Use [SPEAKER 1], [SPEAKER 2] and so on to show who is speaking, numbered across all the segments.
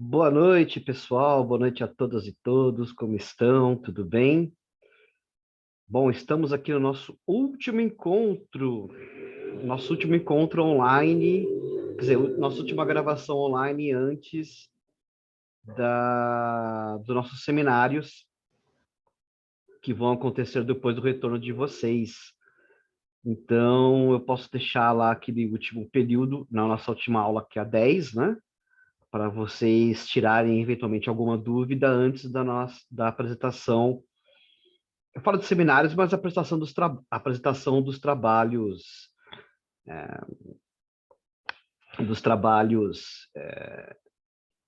[SPEAKER 1] Boa noite, pessoal. Boa noite a todas e todos. Como estão? Tudo bem? Bom, estamos aqui no nosso último encontro online, quer dizer, nossa última gravação online antes dos nossos seminários que vão acontecer depois do retorno de vocês. Então, eu posso deixar lá aquele último período, na nossa última aula, que é a 10, né? Para vocês tirarem eventualmente alguma dúvida antes da apresentação. Eu falo de seminários, mas a apresentação dos trabalhos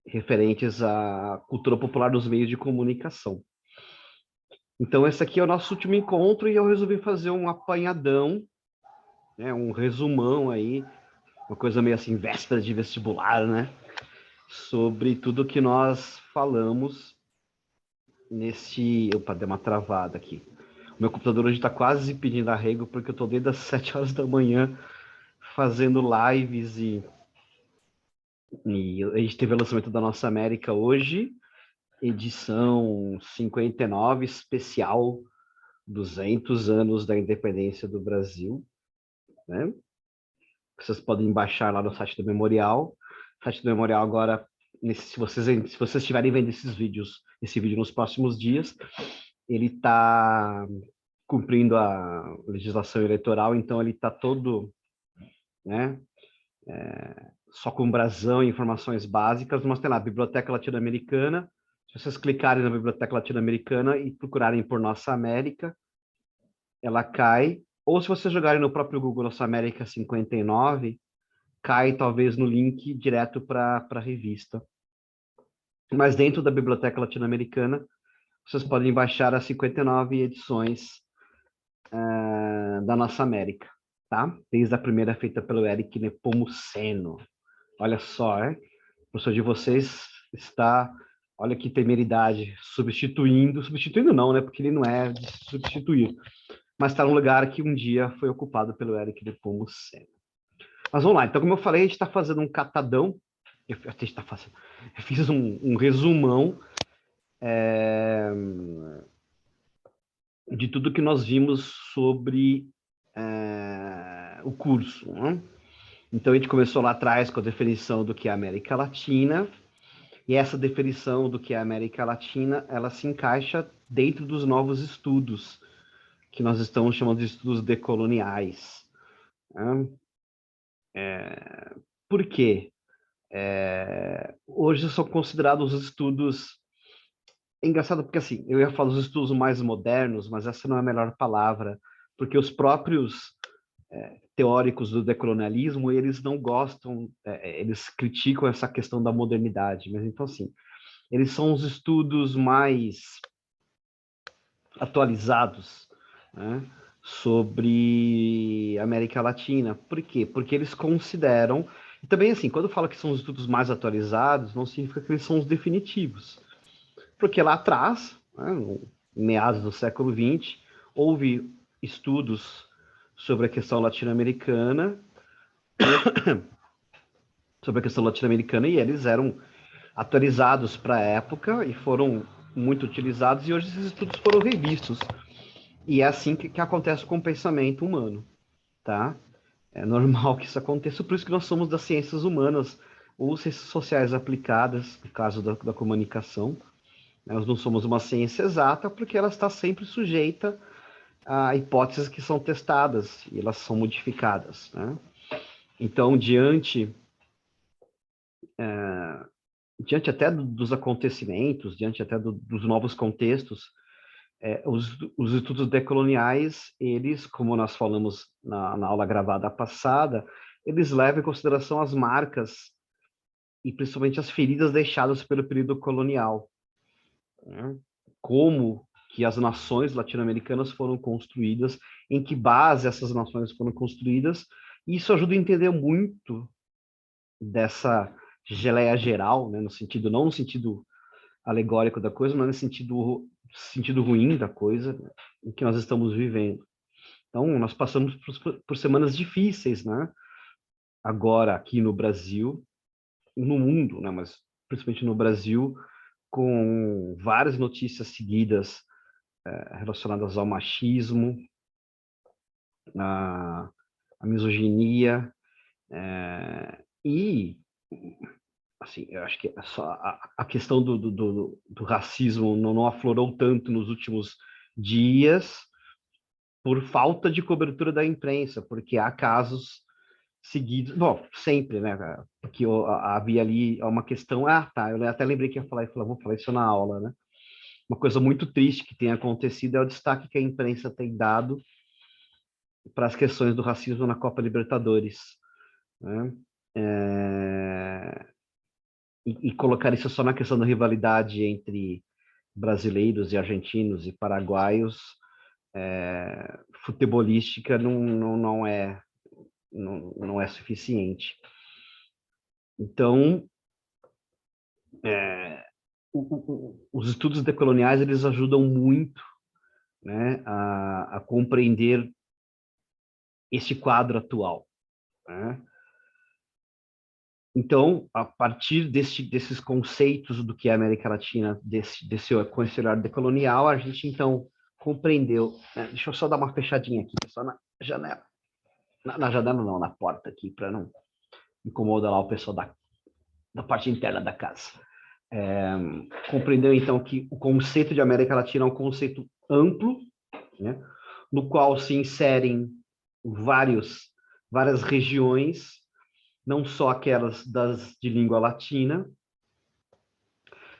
[SPEAKER 1] referentes à cultura popular dos meios de comunicação. Então, esse aqui é o nosso último encontro e eu resolvi fazer um apanhadão, né, um resumão aí, uma coisa meio assim, véspera de vestibular, né? Sobre tudo que nós falamos nesse... Opa, deu uma travada aqui. O meu computador hoje está quase pedindo arrego, porque eu estou desde as 7 horas da manhã fazendo lives e a gente teve o lançamento da Nossa América hoje, edição 59, especial 200 anos da independência do Brasil, né? Vocês podem baixar lá no site do Memorial. O site do Memorial agora, se vocês estiverem vendo esse vídeo nos próximos dias, ele está cumprindo a legislação eleitoral, então ele está todo, né, só com brasão e informações básicas, mas tem lá, Biblioteca Latino-Americana. Se vocês clicarem na Biblioteca Latino-Americana e procurarem por Nossa América, ela cai. Ou se vocês jogarem no próprio Google Nossa América 59, cai talvez no link direto para a revista. Mas dentro da Biblioteca Latino-Americana, vocês podem baixar as 59 edições da Nossa América, tá? Desde a primeira feita pelo Eric Nepomuceno. Olha só, o professor de vocês está, olha que temeridade, substituindo não, né? Porque ele não é de substituir, mas está num lugar que um dia foi ocupado pelo Eric Nepomuceno. Mas vamos lá, então, como eu falei, a gente está fazendo um catadão, eu fiz um resumão de tudo que nós vimos sobre o curso, né? Então, a gente começou lá atrás com a definição do que é a América Latina, e essa definição do que é a América Latina, ela se encaixa dentro dos novos estudos, que nós estamos chamando de estudos decoloniais, né? Por quê? Hoje são considerados os estudos... É engraçado porque, assim, eu ia falar os estudos mais modernos, mas essa não é a melhor palavra, porque os próprios teóricos do decolonialismo, eles não gostam, eles criticam essa questão da modernidade, mas então, assim, eles são os estudos mais atualizados, né, sobre a América Latina. Por quê? Porque eles consideram, e também assim, quando eu falo que são os estudos mais atualizados, não significa que eles são os definitivos. Porque lá atrás, né, no meados do século XX, houve estudos sobre a questão latino-americana, e eles eram atualizados para a época e foram muito utilizados, e hoje esses estudos foram revistos. E é assim que acontece com o pensamento humano, tá? É normal que isso aconteça, por isso que nós somos das ciências humanas ou ciências sociais aplicadas, no caso da comunicação. Nós não somos uma ciência exata porque ela está sempre sujeita a hipóteses que são testadas e elas são modificadas, né? Então, diante até dos acontecimentos, diante até dos novos contextos, os estudos decoloniais, eles, como nós falamos na aula gravada passada, eles levam em consideração as marcas e principalmente as feridas deixadas pelo período colonial, né? Como que as nações latino-americanas foram construídas, em que base essas nações foram construídas, e isso ajuda a entender muito dessa geleia geral, né, no sentido, não no sentido alegórico da coisa, mas no sentido ruim da coisa, né, em que nós estamos vivendo. Então, nós passamos por semanas difíceis, né? Agora, aqui no Brasil, no mundo, né? Mas principalmente no Brasil, com várias notícias seguidas relacionadas ao machismo, à misoginia, e, assim, eu acho que a questão do racismo não aflorou tanto nos últimos dias por falta de cobertura da imprensa, porque há casos seguidos, bom, sempre, né, porque havia ali uma questão, tá, eu até lembrei que ia falar, vou falar isso na aula, né, uma coisa muito triste que tem acontecido é o destaque que a imprensa tem dado para as questões do racismo na Copa Libertadores, né? E colocar isso só na questão da rivalidade entre brasileiros e argentinos e paraguaios, futebolística não é suficiente. Então, os estudos decoloniais eles ajudam muito, né, a compreender esse quadro atual, né? Então, a partir desses conceitos do que é a América Latina, desse olhar decolonial, a gente, então, compreendeu, né? Deixa eu só dar uma fechadinha aqui, só na janela. Na janela não, na porta aqui, para não incomodar lá o pessoal da parte interna da casa. Compreendeu, então, que o conceito de América Latina é um conceito amplo, né? No qual se inserem várias regiões, não só aquelas de língua latina,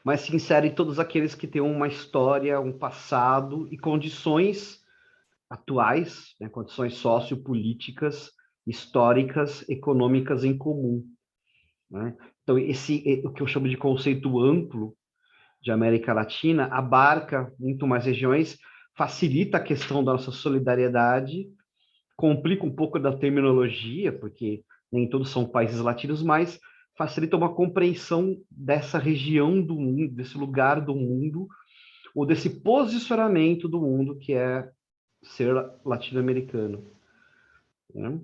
[SPEAKER 1] mas se inserem todos aqueles que têm uma história, um passado e condições atuais, né, condições sociopolíticas, históricas, econômicas em comum, né? Então, o que eu chamo de conceito amplo de América Latina abarca muito mais regiões, facilita a questão da nossa solidariedade, complica um pouco da terminologia, porque nem todos são países latinos, mas facilita uma compreensão dessa região do mundo, desse lugar do mundo, ou desse posicionamento do mundo que é ser latino-americano, né?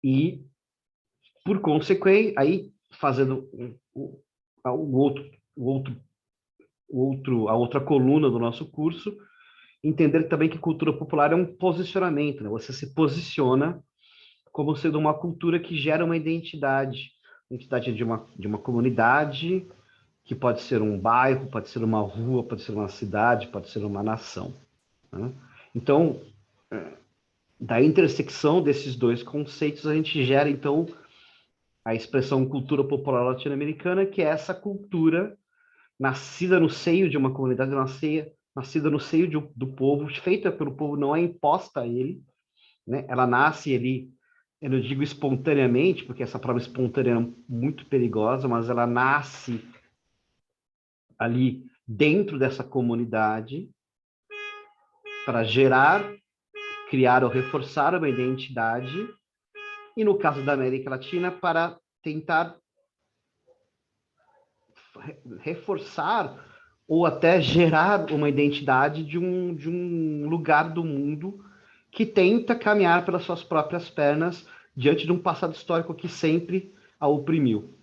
[SPEAKER 1] E, por consequência, aí fazendo a outra coluna do nosso curso, entender também que cultura popular é um posicionamento, né? Você se posiciona como sendo uma cultura que gera uma identidade de uma comunidade, que pode ser um bairro, pode ser uma rua, pode ser uma cidade, pode ser uma nação, né? Então, da intersecção desses dois conceitos, a gente gera, então, a expressão cultura popular latino-americana, que é essa cultura nascida no seio de uma comunidade, nascida no seio do povo, feita pelo povo, não é imposta a ele, né? Ela nasce ali, eu não digo espontaneamente, porque essa palavra espontânea é muito perigosa, mas ela nasce ali dentro dessa comunidade para gerar, criar ou reforçar uma identidade, e no caso da América Latina, para tentar reforçar ou até gerar uma identidade de um lugar do mundo que tenta caminhar pelas suas próprias pernas diante de um passado histórico que sempre a oprimiu.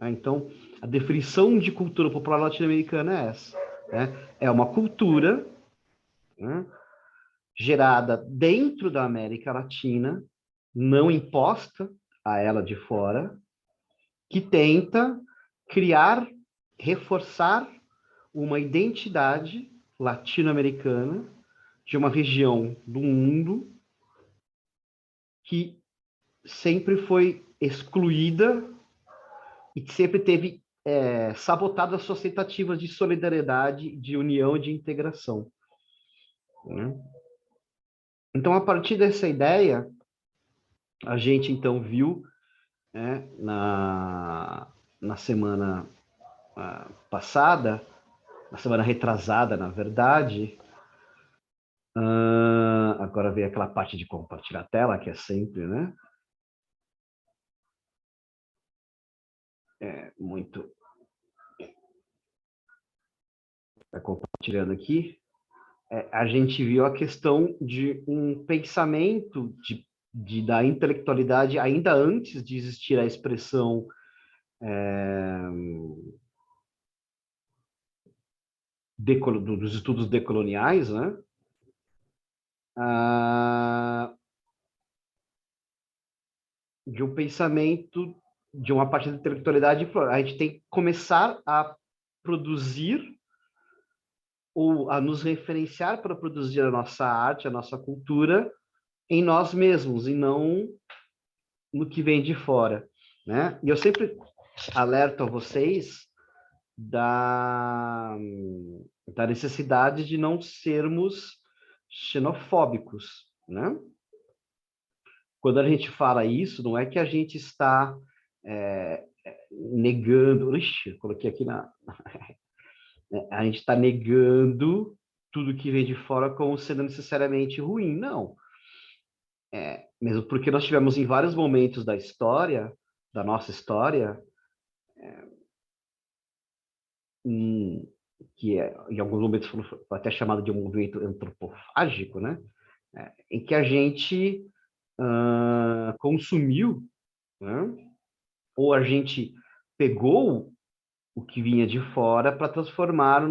[SPEAKER 1] Então, a definição de cultura popular latino-americana é essa, né? É uma cultura, né, gerada dentro da América Latina, não imposta a ela de fora, que tenta criar, reforçar uma identidade latino-americana de uma região do mundo que sempre foi excluída e que sempre teve sabotado as suas tentativas de solidariedade, de união e de integração, né? Então, a partir dessa ideia, a gente então viu, né, na semana passada, na semana retrasada, na verdade, agora veio aquela parte de compartilhar a tela, que é sempre, né? Muito. Está compartilhando aqui. A gente viu a questão de um pensamento da intelectualidade ainda antes de existir a expressão dos estudos decoloniais, né? Ah, de um pensamento, de uma parte da intelectualidade, a gente tem que começar a produzir ou a nos referenciar para produzir a nossa arte, a nossa cultura em nós mesmos e não no que vem de fora, né? E eu sempre alerto a vocês da, da necessidade de não sermos xenofóbicos, né? Quando a gente fala isso, não é que a gente está negando, ixi, coloquei aqui a gente está negando tudo que vem de fora como sendo necessariamente ruim, não. Mesmo porque nós tivemos em vários momentos da história, da nossa história, em, em alguns momentos foi até chamado de um movimento antropofágico, né? Em que a gente consumiu, né? Ou a gente pegou o que vinha de fora para transformar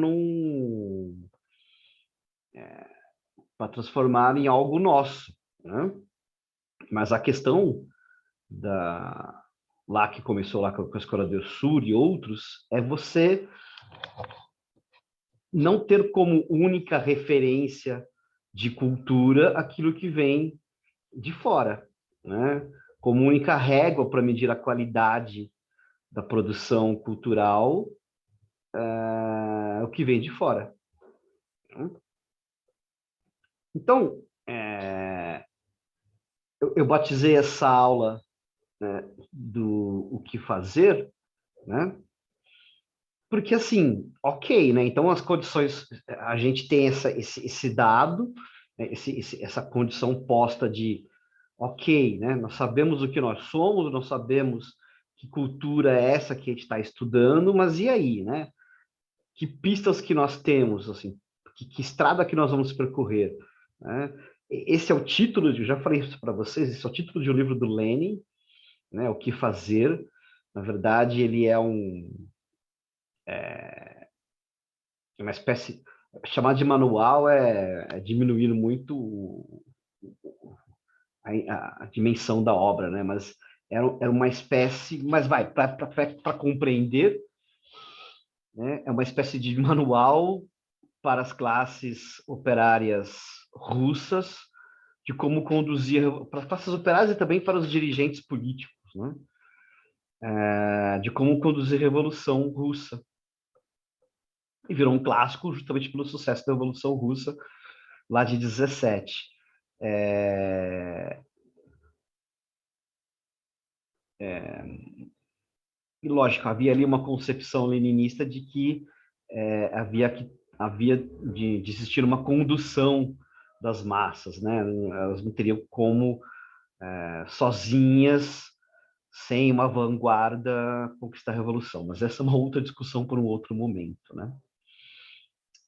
[SPEAKER 1] em algo nosso, né? Mas a questão da lá que começou lá com a Escola do Sul e outros é você não ter como única referência de cultura aquilo que vem de fora, né? Como única régua para medir a qualidade da produção cultural, o que vem de fora. Então, eu batizei essa aula, né, do o que fazer, né? Porque assim, ok, né? Então as condições, a gente tem esse dado, né, essa condição posta de, ok, né? Nós sabemos o que nós somos, nós sabemos que cultura é essa que a gente está estudando, mas e aí, né? Que pistas que nós temos, assim, que estrada que nós vamos percorrer, né? Esse é o título, eu já falei isso para vocês, esse é o título de um livro do Lenin, né? O que fazer. Na verdade, ele é uma espécie chamar de manual é diminuir muito a dimensão da obra, né? Mas era uma espécie, mas vai para compreender, né? É uma espécie de manual para as classes operárias russas de como conduzir para as classes operárias e também para os dirigentes políticos, né? De como conduzir a revolução russa. E virou um clássico justamente pelo sucesso da revolução russa lá de 17. É... E lógico, havia ali uma concepção leninista de que havia de existir uma condução das massas, né? Elas não teriam como sozinhas, sem uma vanguarda, conquistar a revolução. Mas essa é uma outra discussão para um outro momento, né?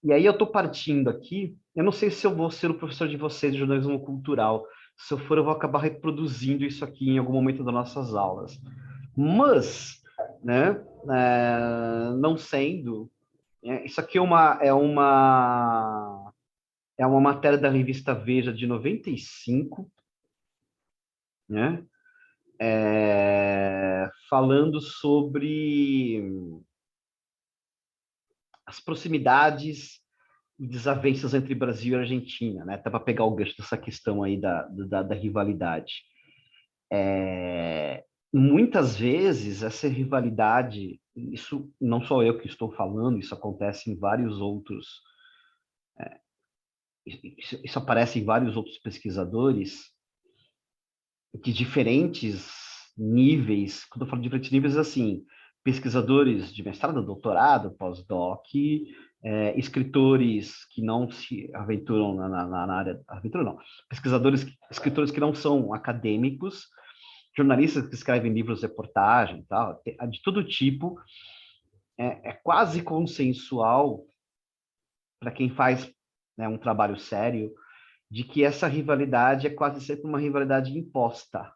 [SPEAKER 1] E aí eu estou partindo aqui, eu não sei se eu vou ser o professor de vocês de jornalismo cultural. Se eu for, eu vou acabar reproduzindo isso aqui em algum momento das nossas aulas. Mas, né, não sendo, isso aqui é uma matéria da revista Veja de 95, né, falando sobre as proximidades e desavenças entre Brasil e Argentina, né? Até para pegar o gancho dessa questão aí da rivalidade. Muitas vezes essa rivalidade, isso não sou eu que estou falando, isso acontece em vários outros, isso aparece em vários outros pesquisadores de diferentes níveis. Quando eu falo de diferentes níveis, assim, pesquisadores de mestrado, doutorado, pós-doc, escritores que não se aventuram na área, aventura não, escritores que não são acadêmicos, jornalistas que escrevem livros, reportagem, tal, de todo tipo, é quase consensual para quem faz, né, um trabalho sério, de que essa rivalidade é quase sempre uma rivalidade imposta.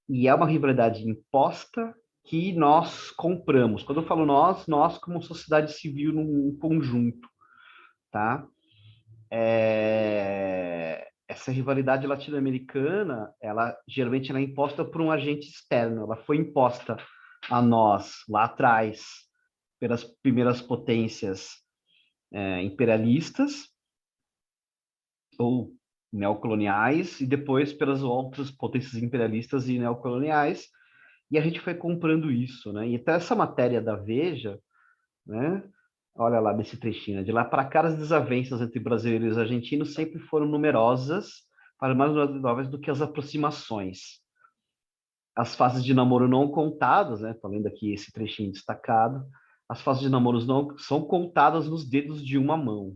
[SPEAKER 1] E é uma rivalidade imposta que nós compramos. Quando eu falo nós como sociedade civil num conjunto, tá? Essa rivalidade latino-americana, ela geralmente ela é imposta por um agente externo. Ela foi imposta a nós lá atrás pelas primeiras potências imperialistas ou neocoloniais e depois pelas outras potências imperialistas e neocoloniais. E a gente foi comprando isso, né? E até essa matéria da Veja, né? Olha lá nesse trechinho, né? De lá para cá as desavenças entre brasileiros e argentinos sempre foram numerosas, para mais novas do que as aproximações. As fases de namoro não contadas, né? Tô lendo aqui esse trechinho destacado. As fases de namoros não são contadas nos dedos de uma mão.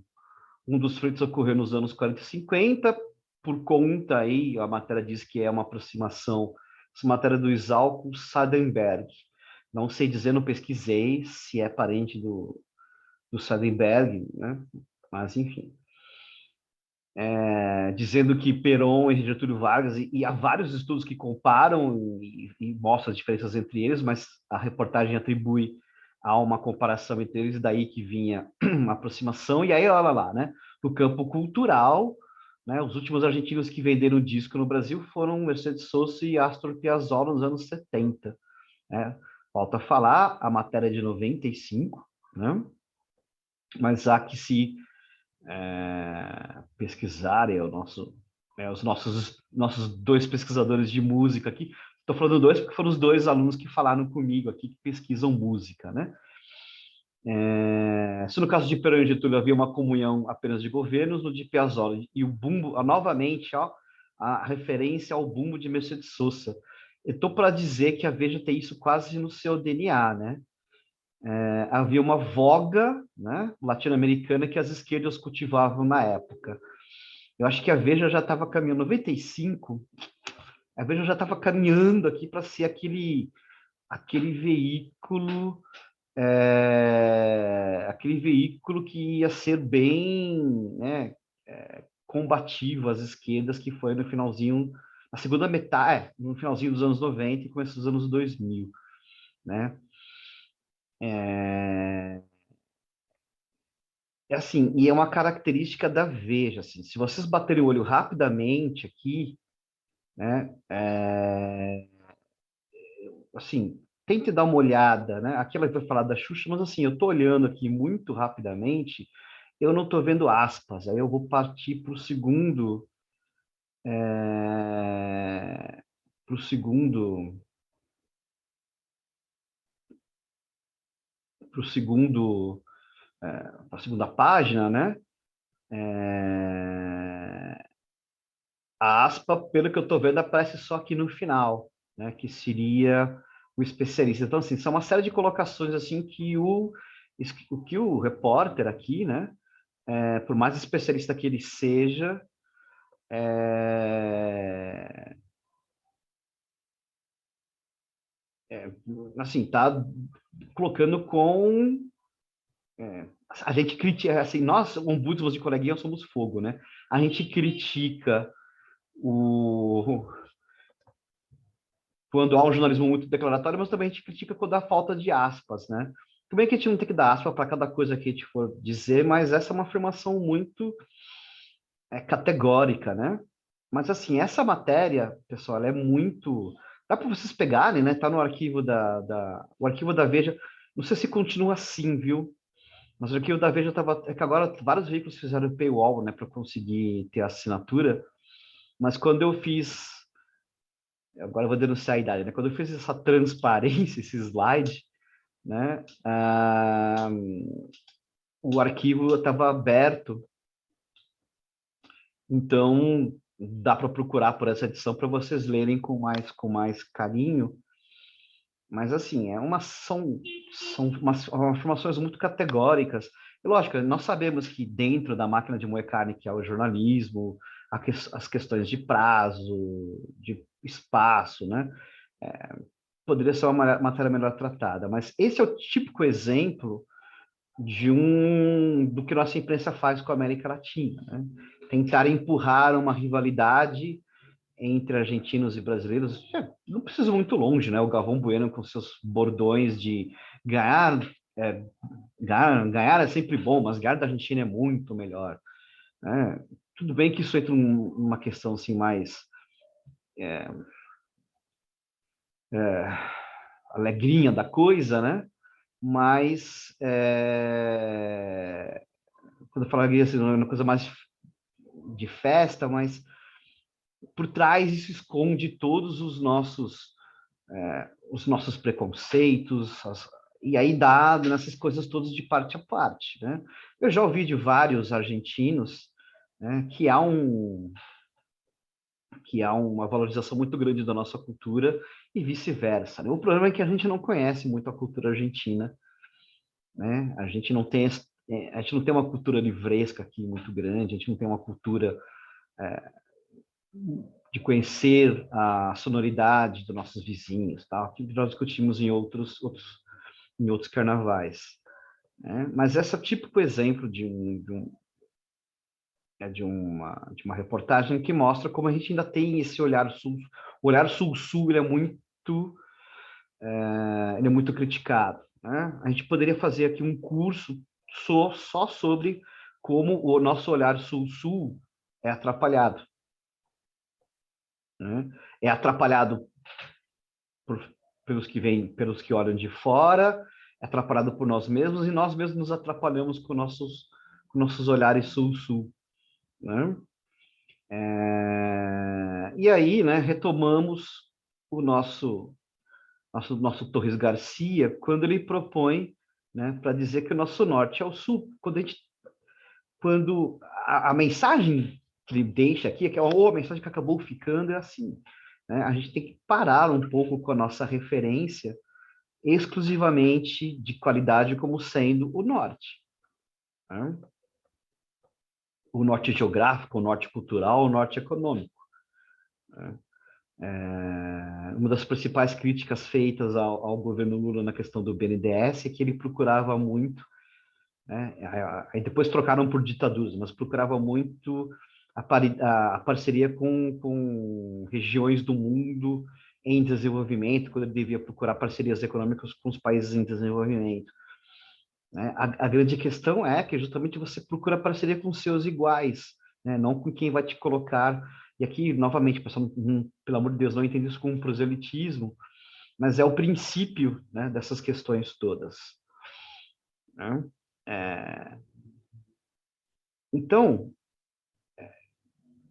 [SPEAKER 1] Um dos feitos ocorreu nos anos 40 e 50, por conta aí, a matéria diz que é uma aproximação, essa matéria do Isalco Sadenberg. Não sei dizer, não pesquisei se é parente do Sadenberg, né? Mas enfim. Dizendo que Perón e Getúlio Vargas, e há vários estudos que comparam e mostram as diferenças entre eles, mas a reportagem atribui a uma comparação entre eles, daí que vinha uma aproximação, e aí olha lá, né? No campo cultural, né? Os últimos argentinos que venderam disco no Brasil foram Mercedes Sosa e Astor Piazzolla nos anos 70, né? Falta falar, a matéria é de 95, né? Mas há que se pesquisarem os nossos dois pesquisadores de música aqui. Estou falando dois porque foram os dois alunos que falaram comigo aqui, que pesquisam música, né? Se no caso de Perón e Getúlio havia uma comunhão apenas de governos, no de Piazzolla e o bumbo, novamente, ó, a referência ao bumbo de Mercedes Sosa. Eu estou para dizer que a Veja tem isso quase no seu DNA, né? Havia uma voga, né, latino-americana que as esquerdas cultivavam na época. Eu acho que a Veja já estava caminhando, 95, a Veja já estava caminhando aqui para ser aquele veículo, aquele veículo que ia ser bem, né, combativo às esquerdas, que foi no finalzinho, na segunda metade, no finalzinho dos anos 90 e começo dos anos 2000, né? Assim, e é uma característica da Veja, assim, se vocês baterem o olho rapidamente aqui, né, assim, tente dar uma olhada, né, aqui ela vai falar da Xuxa, mas assim, eu estou olhando aqui muito rapidamente, eu não estou vendo aspas, aí eu vou partir para o segundo, para o segundo, para a segunda página, né, a aspa, pelo que eu estou vendo, aparece só aqui no final, né, que seria o especialista. Então, assim, são uma série de colocações assim que o repórter aqui, né, por mais especialista que ele seja, é, assim, tá colocando com a gente critica, assim, nós, ombudsman de coleguinha, somos fogo, né? A gente critica o quando há um jornalismo muito declaratório, mas também a gente critica quando há falta de aspas, né? Tudo bem que a gente não tem que dar aspa para cada coisa que a gente for dizer, mas essa é uma afirmação muito categórica, né? Mas assim, essa matéria, pessoal, ela é muito. Dá para vocês pegarem, né? Tá no arquivo o arquivo da Veja. Não sei se continua assim, viu? Mas o arquivo da Veja estava. É que agora vários veículos fizeram paywall, né, para conseguir ter assinatura. Mas quando eu fiz. Agora eu vou denunciar a idade, né? Quando eu fiz essa transparência, esse slide, né? O arquivo estava aberto, então dá para procurar por essa edição para vocês lerem com mais carinho. Mas assim, são umas informações muito categóricas. E, lógico, nós sabemos que dentro da máquina de moer carne, que é o jornalismo, as questões de prazo, de espaço, né? Poderia ser uma matéria melhor tratada, mas esse é o típico exemplo do que nossa imprensa faz com a América Latina, né? Tentar empurrar uma rivalidade entre argentinos e brasileiros, não precisa muito longe, né? O Galvão Bueno com seus bordões de ganhar, é, ganhar é sempre bom, mas ganhar da Argentina é muito melhor, né? Tudo bem que isso entra numa questão assim mais é, alegrinha da coisa, né? Mas quando eu falaria assim, uma coisa mais de festa, mas por trás isso esconde todos os nossos preconceitos, e aí dá nessas coisas todas de parte a parte, né? Eu já ouvi de vários argentinos, né, que há uma valorização muito grande da nossa cultura e vice-versa, né? O problema é que a gente não conhece muito a cultura argentina, né? A gente não tem uma cultura livresca aqui muito grande, a gente não tem uma cultura de conhecer a sonoridade dos nossos vizinhos, tá? Que nós discutimos em outros carnavais, né? Mas esse é o típico exemplo de uma reportagem que mostra como a gente ainda tem esse olhar sul. O olhar sul-sul ele é muito criticado, né? A gente poderia fazer aqui um curso só sobre como o nosso olhar sul-sul é atrapalhado, né? É atrapalhado por, pelos que olham de fora, é atrapalhado por nós mesmos e nós mesmos nos atrapalhamos com nossos olhares sul-sul, né? E aí, né, retomamos o nosso Torres Garcia quando ele propõe, né, para dizer que o nosso norte é o sul. Quando a mensagem que ele deixa aqui, que é a mensagem que acabou ficando, é assim, né? A gente tem que parar um pouco com a nossa referência exclusivamente de qualidade como sendo o norte, né? O norte geográfico, o norte cultural, o norte econômico, né? Uma das principais críticas feitas ao governo Lula na questão do BNDES é que ele procurava muito, né? Aí depois trocaram por ditaduras, mas procurava muito a parceria com regiões do mundo em desenvolvimento, quando ele devia procurar parcerias econômicas com os países em desenvolvimento, né? A grande questão é que justamente você procura parceria com seus iguais, né? Não com quem vai te colocar. E aqui, novamente, pessoal, pelo amor de Deus, não entenda isso como proselitismo, mas é o princípio, né, dessas questões todas, né? É, então,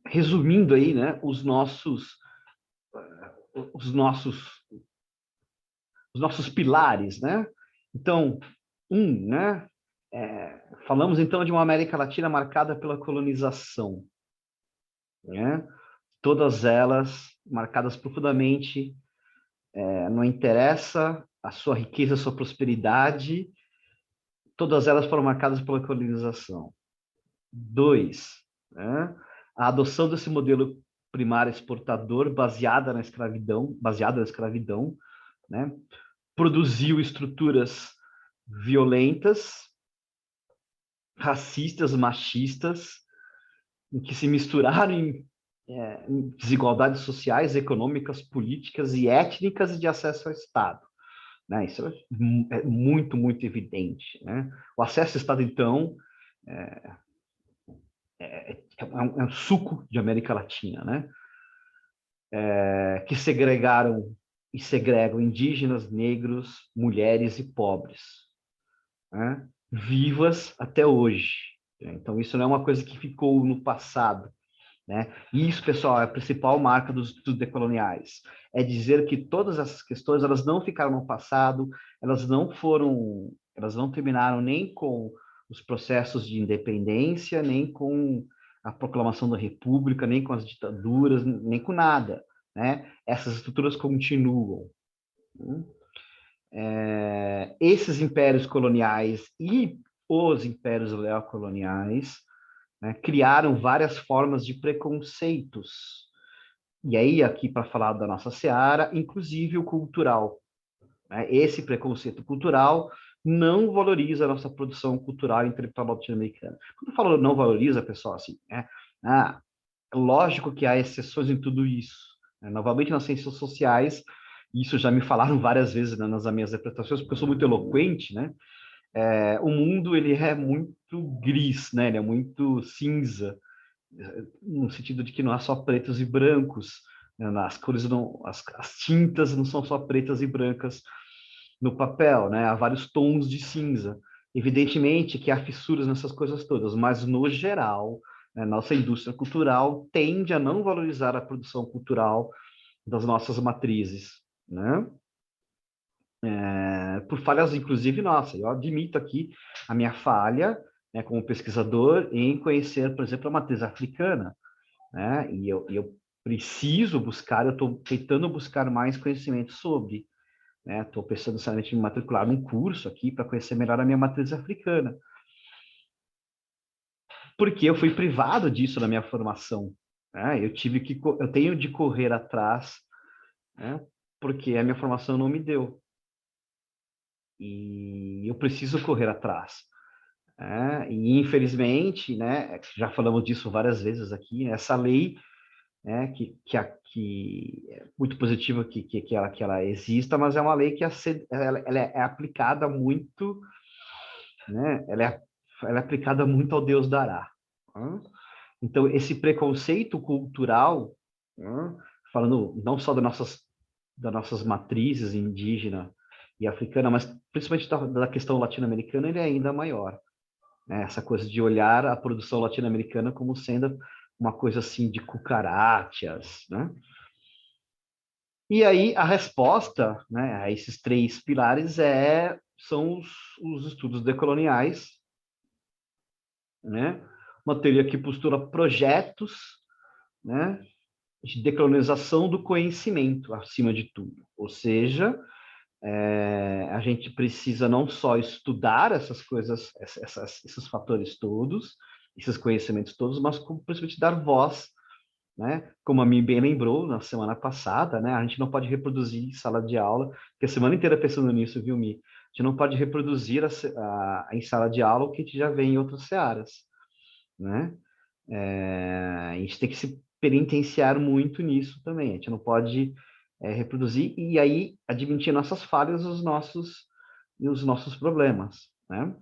[SPEAKER 1] resumindo aí, né, os nossos, os nossos pilares, né? Então, né, falamos então de uma América Latina marcada pela colonização, né? Todas elas marcadas profundamente, não interessa a sua riqueza, a sua prosperidade, todas elas foram marcadas pela colonização. Dois, né? A adoção desse modelo primário exportador baseada na escravidão, né? Produziu estruturas violentas, racistas, machistas, em que se misturaram em desigualdades sociais, econômicas, políticas e étnicas e de acesso ao Estado, né? Isso é muito, muito evidente, né? O acesso ao Estado, então, é um suco de América Latina, né? Que segregaram e segregam indígenas, negros, mulheres e pobres, né? Vivas até hoje. Então, isso não é uma coisa que ficou no passado, né? E isso, pessoal, é a principal marca dos estudos decoloniais. É dizer que todas essas questões, elas não ficaram no passado, elas não terminaram nem com os processos de independência, nem com a proclamação da República, nem com as ditaduras, nem com nada, né? Essas estruturas continuam. Esses impérios coloniais e os impérios neocoloniais, né, criaram várias formas de preconceitos. E aí, aqui para falar da nossa seara, inclusive o cultural, né? Esse preconceito cultural não valoriza a nossa produção cultural e intelectual latino-americana. Quando eu falo não valoriza, pessoal, assim, né? Lógico que há exceções em tudo isso, né? Novamente, nas ciências sociais, isso já me falaram várias vezes, né, nas minhas apresentações, porque eu sou muito eloquente, né? O mundo, ele é muito gris, né? Ele é muito cinza, no sentido de que não há só pretos e brancos, né? As cores não, as tintas não são só pretas e brancas no papel, né? Há vários tons de cinza. Evidentemente que há fissuras nessas coisas todas, mas no geral, né, nossa indústria cultural tende a não valorizar a produção cultural das nossas matrizes, né? Por falhas, inclusive, nossa. Eu admito aqui a minha falha, né, como pesquisador, em conhecer, por exemplo, a matriz africana, né? E eu preciso buscar, eu estou tentando buscar mais conhecimento sobre, né? Estou pensando seriamente em me matricular num curso aqui para conhecer melhor a minha matriz africana, porque eu fui privado disso na minha formação, né? Eu tenho de correr atrás, né? Porque a minha formação não me deu e eu preciso correr atrás. E infelizmente, né, já falamos disso várias vezes aqui, né, essa lei, né, que é muito positiva que ela exista, mas é uma lei que ela é aplicada muito, né, ela é aplicada muito ao Deus dará. Né? Então, esse preconceito cultural, né, falando não só das nossas matrizes indígena e africana, mas principalmente da questão latino-americana, ele é ainda maior, né? Essa coisa de olhar a produção latino-americana como sendo uma coisa assim de cucarachas, né? E aí a resposta, né, a esses três pilares são os estudos decoloniais, né? Uma teoria que postura projetos, né, de decolonização do conhecimento acima de tudo. Ou seja, a gente precisa não só estudar essas coisas, esses fatores todos, esses conhecimentos todos, mas principalmente dar voz, né? Como a mim bem lembrou na semana passada, né? A gente não pode reproduzir em sala de aula, porque a semana inteira pensando nisso, viu, Mi? A gente não pode reproduzir em sala de aula o que a gente já vê em outras searas, né? A gente tem que se penitenciar muito nisso também. A gente não pode reproduzir e aí admitir nossas falhas, os nossos problemas, né?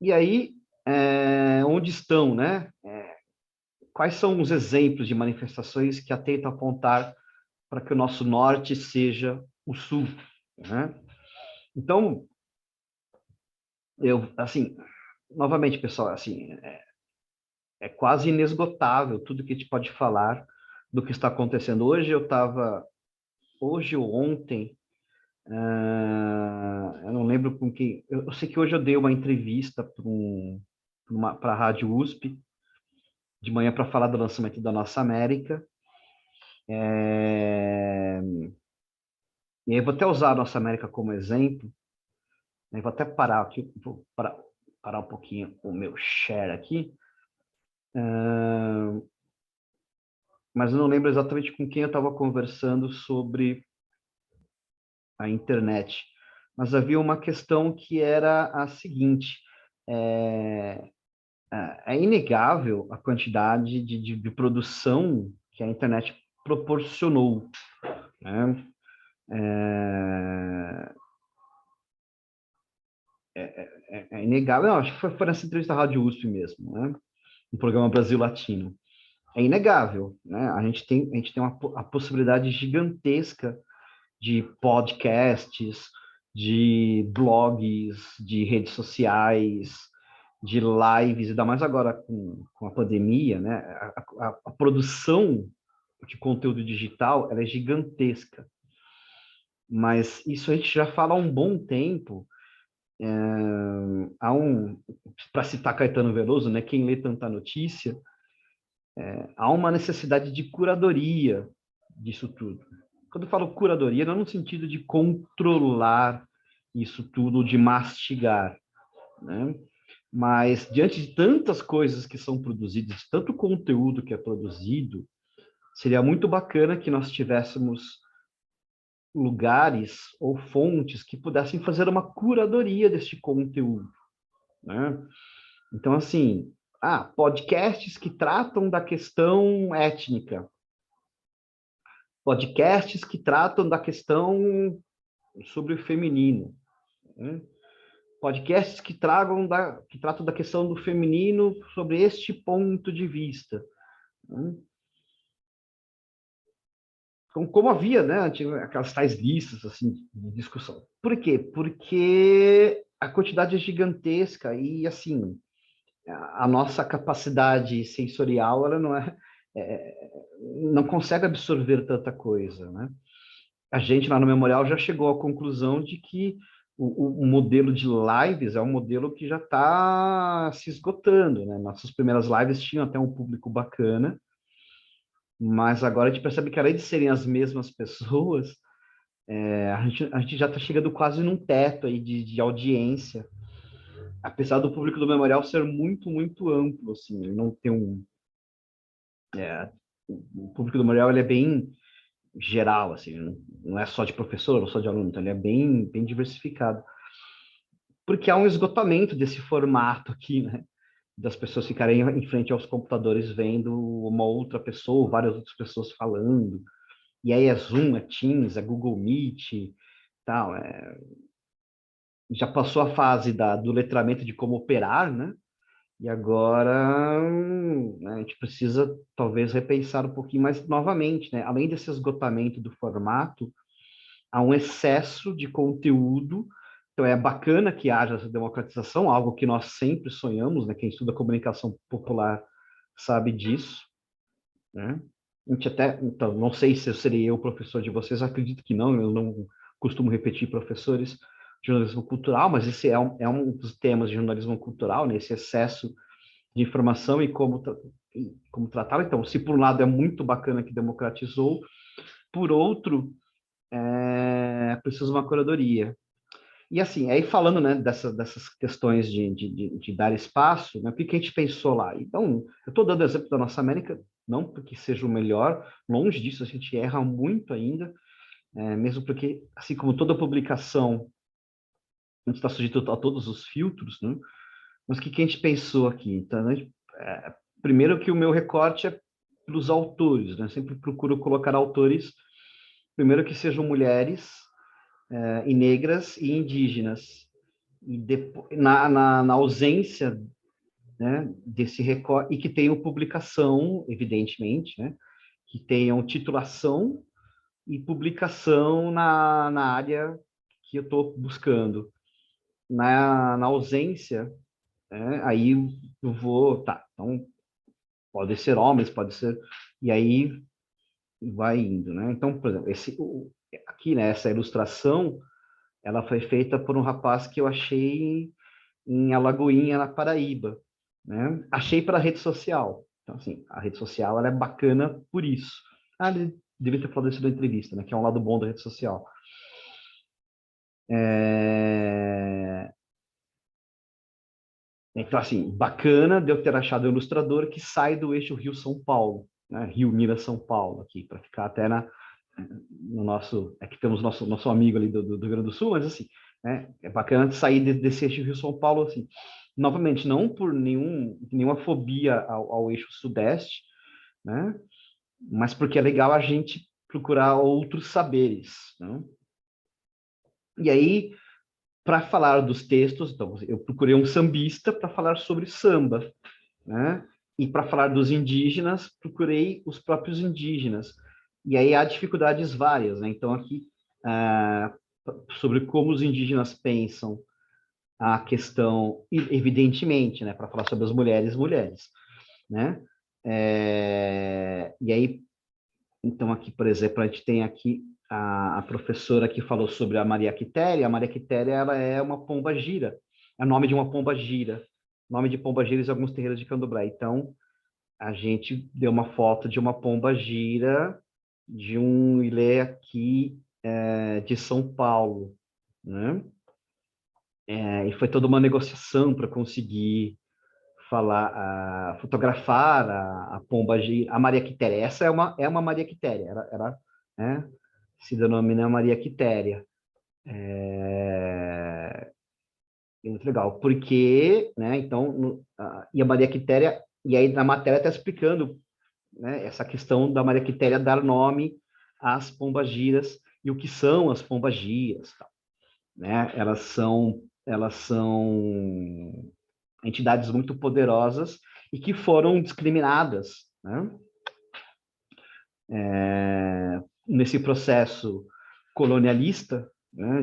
[SPEAKER 1] E aí, onde estão, né? Quais são os exemplos de manifestações que atentam a apontar para que o nosso norte seja o sul, né? Então, assim, novamente, pessoal, assim, é quase inesgotável tudo que a gente pode falar do que está acontecendo. Hoje ou ontem, eu não lembro com quem, eu sei que hoje eu dei uma entrevista para a Rádio USP, de manhã para falar do lançamento da Nossa América, e aí eu vou até usar a Nossa América como exemplo, né? Vou até parar aqui, parar um pouquinho o meu share aqui, mas eu não lembro exatamente com quem eu estava conversando sobre a internet. Mas havia uma questão que era a seguinte: é, é inegável a quantidade de produção que a internet proporcionou, né? É, é inegável, não, acho que foi nessa entrevista à Rádio USP mesmo, né? No programa Brasil Latino. É inegável, né? A gente tem a possibilidade gigantesca de podcasts, de blogs, de redes sociais, de lives, ainda mais agora com a pandemia, né? A produção de conteúdo digital ela é gigantesca, mas isso a gente já fala há um bom tempo. Para citar Caetano Veloso, né? Quem lê tanta notícia, há uma necessidade de curadoria disso tudo. Quando eu falo curadoria, não no sentido de controlar isso tudo, de mastigar, né? Mas diante de tantas coisas que são produzidas, de tanto conteúdo que é produzido, seria muito bacana que nós tivéssemos lugares ou fontes que pudessem fazer uma curadoria deste conteúdo, né? Então, assim, podcasts que tratam da questão étnica, podcasts que tratam da questão sobre o feminino, né? Podcasts que tratam da questão do feminino sobre este ponto de vista, né? Como havia, né, aquelas tais listas assim de discussão. Por quê? Porque a quantidade é gigantesca e assim a nossa capacidade sensorial ela é, não consegue absorver tanta coisa, né? A gente lá no Memorial já chegou à conclusão de que o modelo de lives é um modelo que já está se esgotando, né? Nossas primeiras lives tinham até um público bacana, mas agora a gente percebe que além de serem as mesmas pessoas, a gente já está chegando quase num teto aí de audiência, apesar do público do Memorial ser muito, muito amplo, assim, ele não tem o público do Memorial ele é bem geral, assim, não é só de professor ou só de aluno, então ele é bem, bem diversificado. Porque há um esgotamento desse formato aqui, né? Das pessoas ficarem em frente aos computadores vendo uma outra pessoa, várias outras pessoas falando. E aí é Zoom, é Teams, é Google Meet, tal. Já passou a fase do letramento de como operar, né? E agora né, a gente precisa talvez repensar um pouquinho mais novamente, né? Além desse esgotamento do formato, há um excesso de conteúdo. Então, é bacana que haja essa democratização, algo que nós sempre sonhamos, né? Quem estuda comunicação popular sabe disso, né? A gente até, então, não sei se eu serei eu o professor de vocês, acredito que não, eu não costumo repetir professores de jornalismo cultural, mas esse é um dos temas de jornalismo cultural, né? Esse excesso de informação e como tratá-lo. Então, se por um lado é muito bacana que democratizou, por outro, precisa de uma curadoria. E assim, aí falando né, dessas questões de dar espaço, né, o que a gente pensou lá? Então, eu estou dando exemplo da nossa América, não porque seja o melhor, longe disso, a gente erra muito ainda, mesmo porque, assim como toda publicação, a gente está sujeito a todos os filtros, né? Mas o que a gente pensou aqui? Então, né, primeiro que o meu recorte é para os autores, né? Sempre procuro colocar autores, primeiro que sejam mulheres, e negras e indígenas. E depois, na ausência né, desse recorte, e que tenham publicação, evidentemente, né, que tenham titulação e publicação na área que eu estou buscando. Na ausência, né, aí eu vou, tá, então pode ser homens, pode ser, e aí vai indo, né? Então, por exemplo, aqui, né, essa ilustração, ela foi feita por um rapaz que eu achei em Alagoinha, na Paraíba, né? Achei para a rede social. Então, assim, a rede social ela é bacana por isso. Ele devia ter falado isso na entrevista, né? Que é um lado bom da rede social. É... Então, assim, bacana de eu ter achado o ilustrador que sai do eixo Rio-São Paulo, né? Rio-Minas-São Paulo, aqui, para ficar até no nosso... É que temos nosso amigo ali do Rio Grande do Sul, mas, assim, né? É bacana de sair desse eixo Rio-São Paulo, assim. Novamente, não por nenhuma fobia ao eixo Sudeste, né? Mas porque é legal a gente procurar outros saberes, né? E aí, para falar dos textos, então, eu procurei um sambista para falar sobre samba, né? E para falar dos indígenas, procurei os próprios indígenas. E aí há dificuldades várias, né? Então, aqui, ah, sobre como os indígenas pensam a questão, evidentemente, né? Para falar sobre as mulheres, mulheres, né? E aí, então, aqui, por exemplo, a gente tem aqui a professora que falou sobre a Maria Quitéria. A Maria Quitéria, ela é uma pomba gira, é o nome de uma pomba gira, nome de pomba gira em alguns terreiros de candomblé. Então, a gente deu uma foto de uma pomba gira de um ilê aqui de São Paulo, né? E foi toda uma negociação para conseguir fotografar a pomba gira, a Maria Quitéria. Essa é uma Maria Quitéria, né? Se denomina Maria Quitéria. é muito legal, porque, né, então, e a Maria Quitéria, e aí na matéria está explicando, né, essa questão da Maria Quitéria dar nome às pombagiras e o que são as pombagiras, tal, né? Elas são entidades muito poderosas e que foram discriminadas, né? Nesse processo colonialista, né,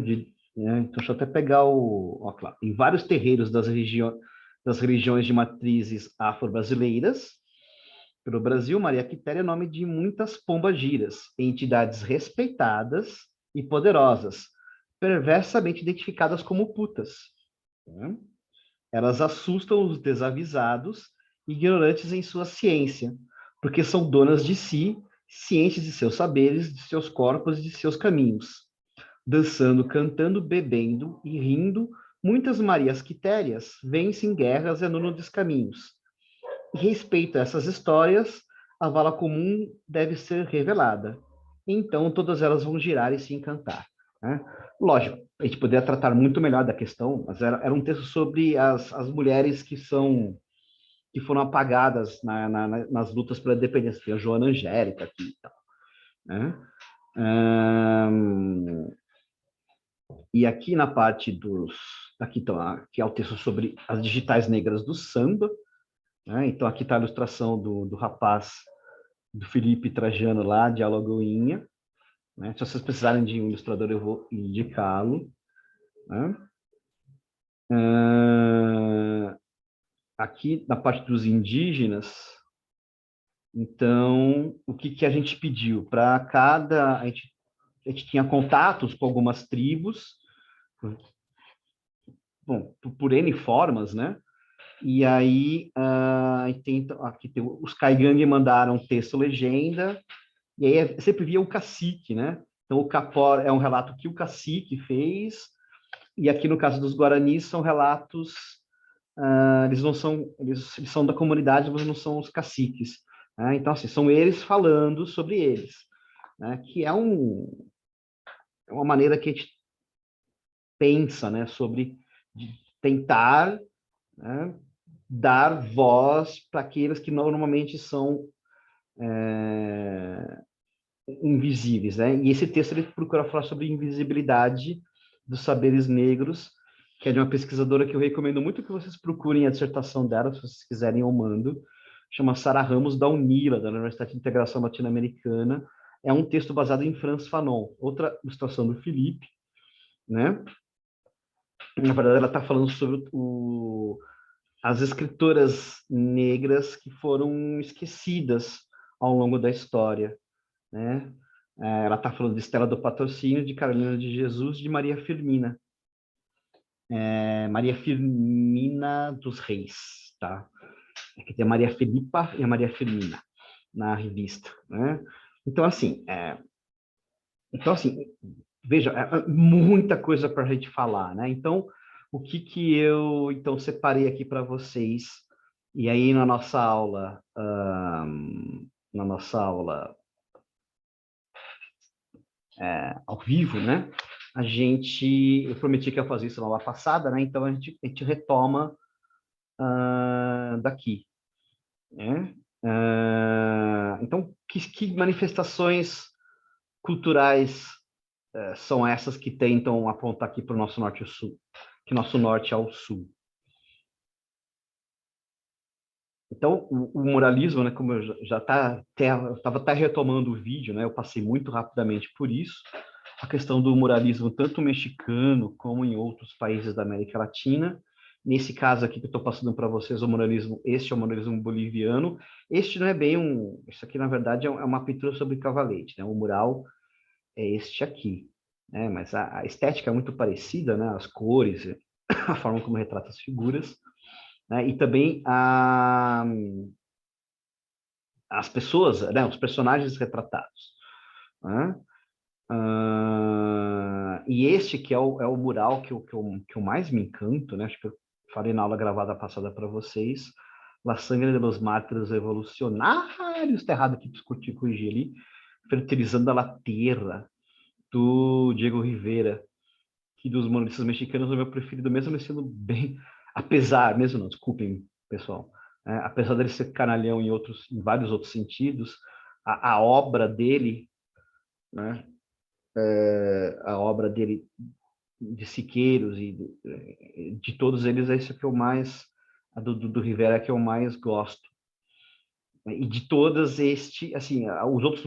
[SPEAKER 1] então, deixa eu até pegar ó, claro, em vários terreiros das religiões de matrizes afro-brasileiras, pelo Brasil, Maria Quitéria é nome de muitas pombagiras, entidades respeitadas e poderosas, perversamente identificadas como putas, né? Elas assustam os desavisados e ignorantes em sua ciência, porque são donas de si, cientes de seus saberes, de seus corpos e de seus caminhos. Dançando, cantando, bebendo e rindo, muitas Marias Quitérias vencem guerras e anulam descaminhos. E respeito a essas histórias, a vala comum deve ser revelada. Então, todas elas vão girar e se encantar, né? Lógico, a gente poderia tratar muito melhor da questão, mas era um texto sobre as mulheres que foram apagadas nas lutas pela independência. Tem a Joana Angélica aqui e tal, né? E aqui na parte dos... Aqui, então, aqui é o texto sobre as digitais negras do samba, né? Então, aqui está a ilustração do rapaz, do Felipe Trajano lá, de Alagoinha, né? Se vocês precisarem de um ilustrador, eu vou indicá-lo, né? Aqui na parte dos indígenas, então, o que a gente pediu? Para cada... a gente tinha contatos com algumas tribos, bom, por N formas, né? E aí, aqui tem, os Caigangue mandaram texto legenda, e aí sempre via o cacique, né? Então, o Capor é um relato que o cacique fez, e aqui no caso dos Guaranis são relatos, eles não são, eles são da comunidade, mas não são os caciques, né? Então, assim, são eles falando sobre eles, né? Que é uma maneira que a gente pensa, né? Sobre tentar, né, dar voz para aqueles que normalmente são invisíveis, né? E esse texto ele procura falar sobre invisibilidade dos saberes negros, que é de uma pesquisadora que eu recomendo muito que vocês procurem a dissertação dela, se vocês quiserem eu mando, chama Sara Ramos da UNILA, da Universidade de Integração Latino-Americana. É um texto baseado em Franz Fanon, outra ilustração do Felipe, né? Na verdade, ela está falando sobre as escritoras negras que foram esquecidas ao longo da história, né? Ela está falando de Estela do Patrocínio, de Carolina de Jesus, de Maria Firmina. Maria Firmina dos Reis, tá? Aqui tem a Maria Filipa e a Maria Firmina na revista, né? Então, assim, veja, muita coisa para a gente falar, né? Então, o que eu então separei aqui para vocês, e aí na nossa aula ao vivo, né? Eu prometi que ia fazer isso na aula passada, né? Então a gente retoma daqui, né? Então, que manifestações culturais são essas que tentam apontar aqui para o nosso norte ao sul, que nosso norte ao sul? Então, o muralismo, né, como eu já estava até retomando o vídeo, né, eu passei muito rapidamente por isso, a questão do muralismo tanto mexicano como em outros países da América Latina. Nesse caso aqui que eu estou passando para vocês, este é o muralismo boliviano. Este não é bem isso aqui na verdade é uma pintura sobre cavalete, né? O mural é este aqui, né? Mas a estética é muito parecida, né? As cores, a forma como retrata as figuras, né? E também as pessoas, né? Os personagens retratados, né? E este que é o mural que eu mais me encanto, né? Acho que eu falei na aula gravada passada para vocês, La Sangre de los Mártires Revolucionários, tá errado aqui, discutir, corrigir ali, Fertilizando a la Terra, do Diego Rivera, que dos manolistas mexicanos, o meu preferido, mesmo ele sendo bem, apesar, mesmo não, desculpem, pessoal, apesar dele ser canalhão em vários outros sentidos, a obra dele, né, a obra dele de Siqueiros e de todos eles, é isso que eu mais, a do Rivera é que eu mais gosto. E de todas assim, os outros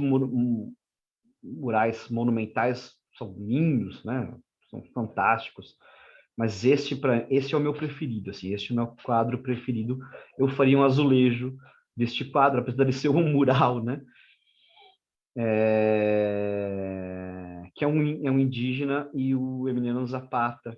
[SPEAKER 1] murais monumentais são lindos, né? São fantásticos. Mas esse é o meu preferido, assim, este é o meu quadro preferido. Eu faria um azulejo deste quadro, apesar de ser um mural, né? Que é um indígena e o Emiliano Zapata,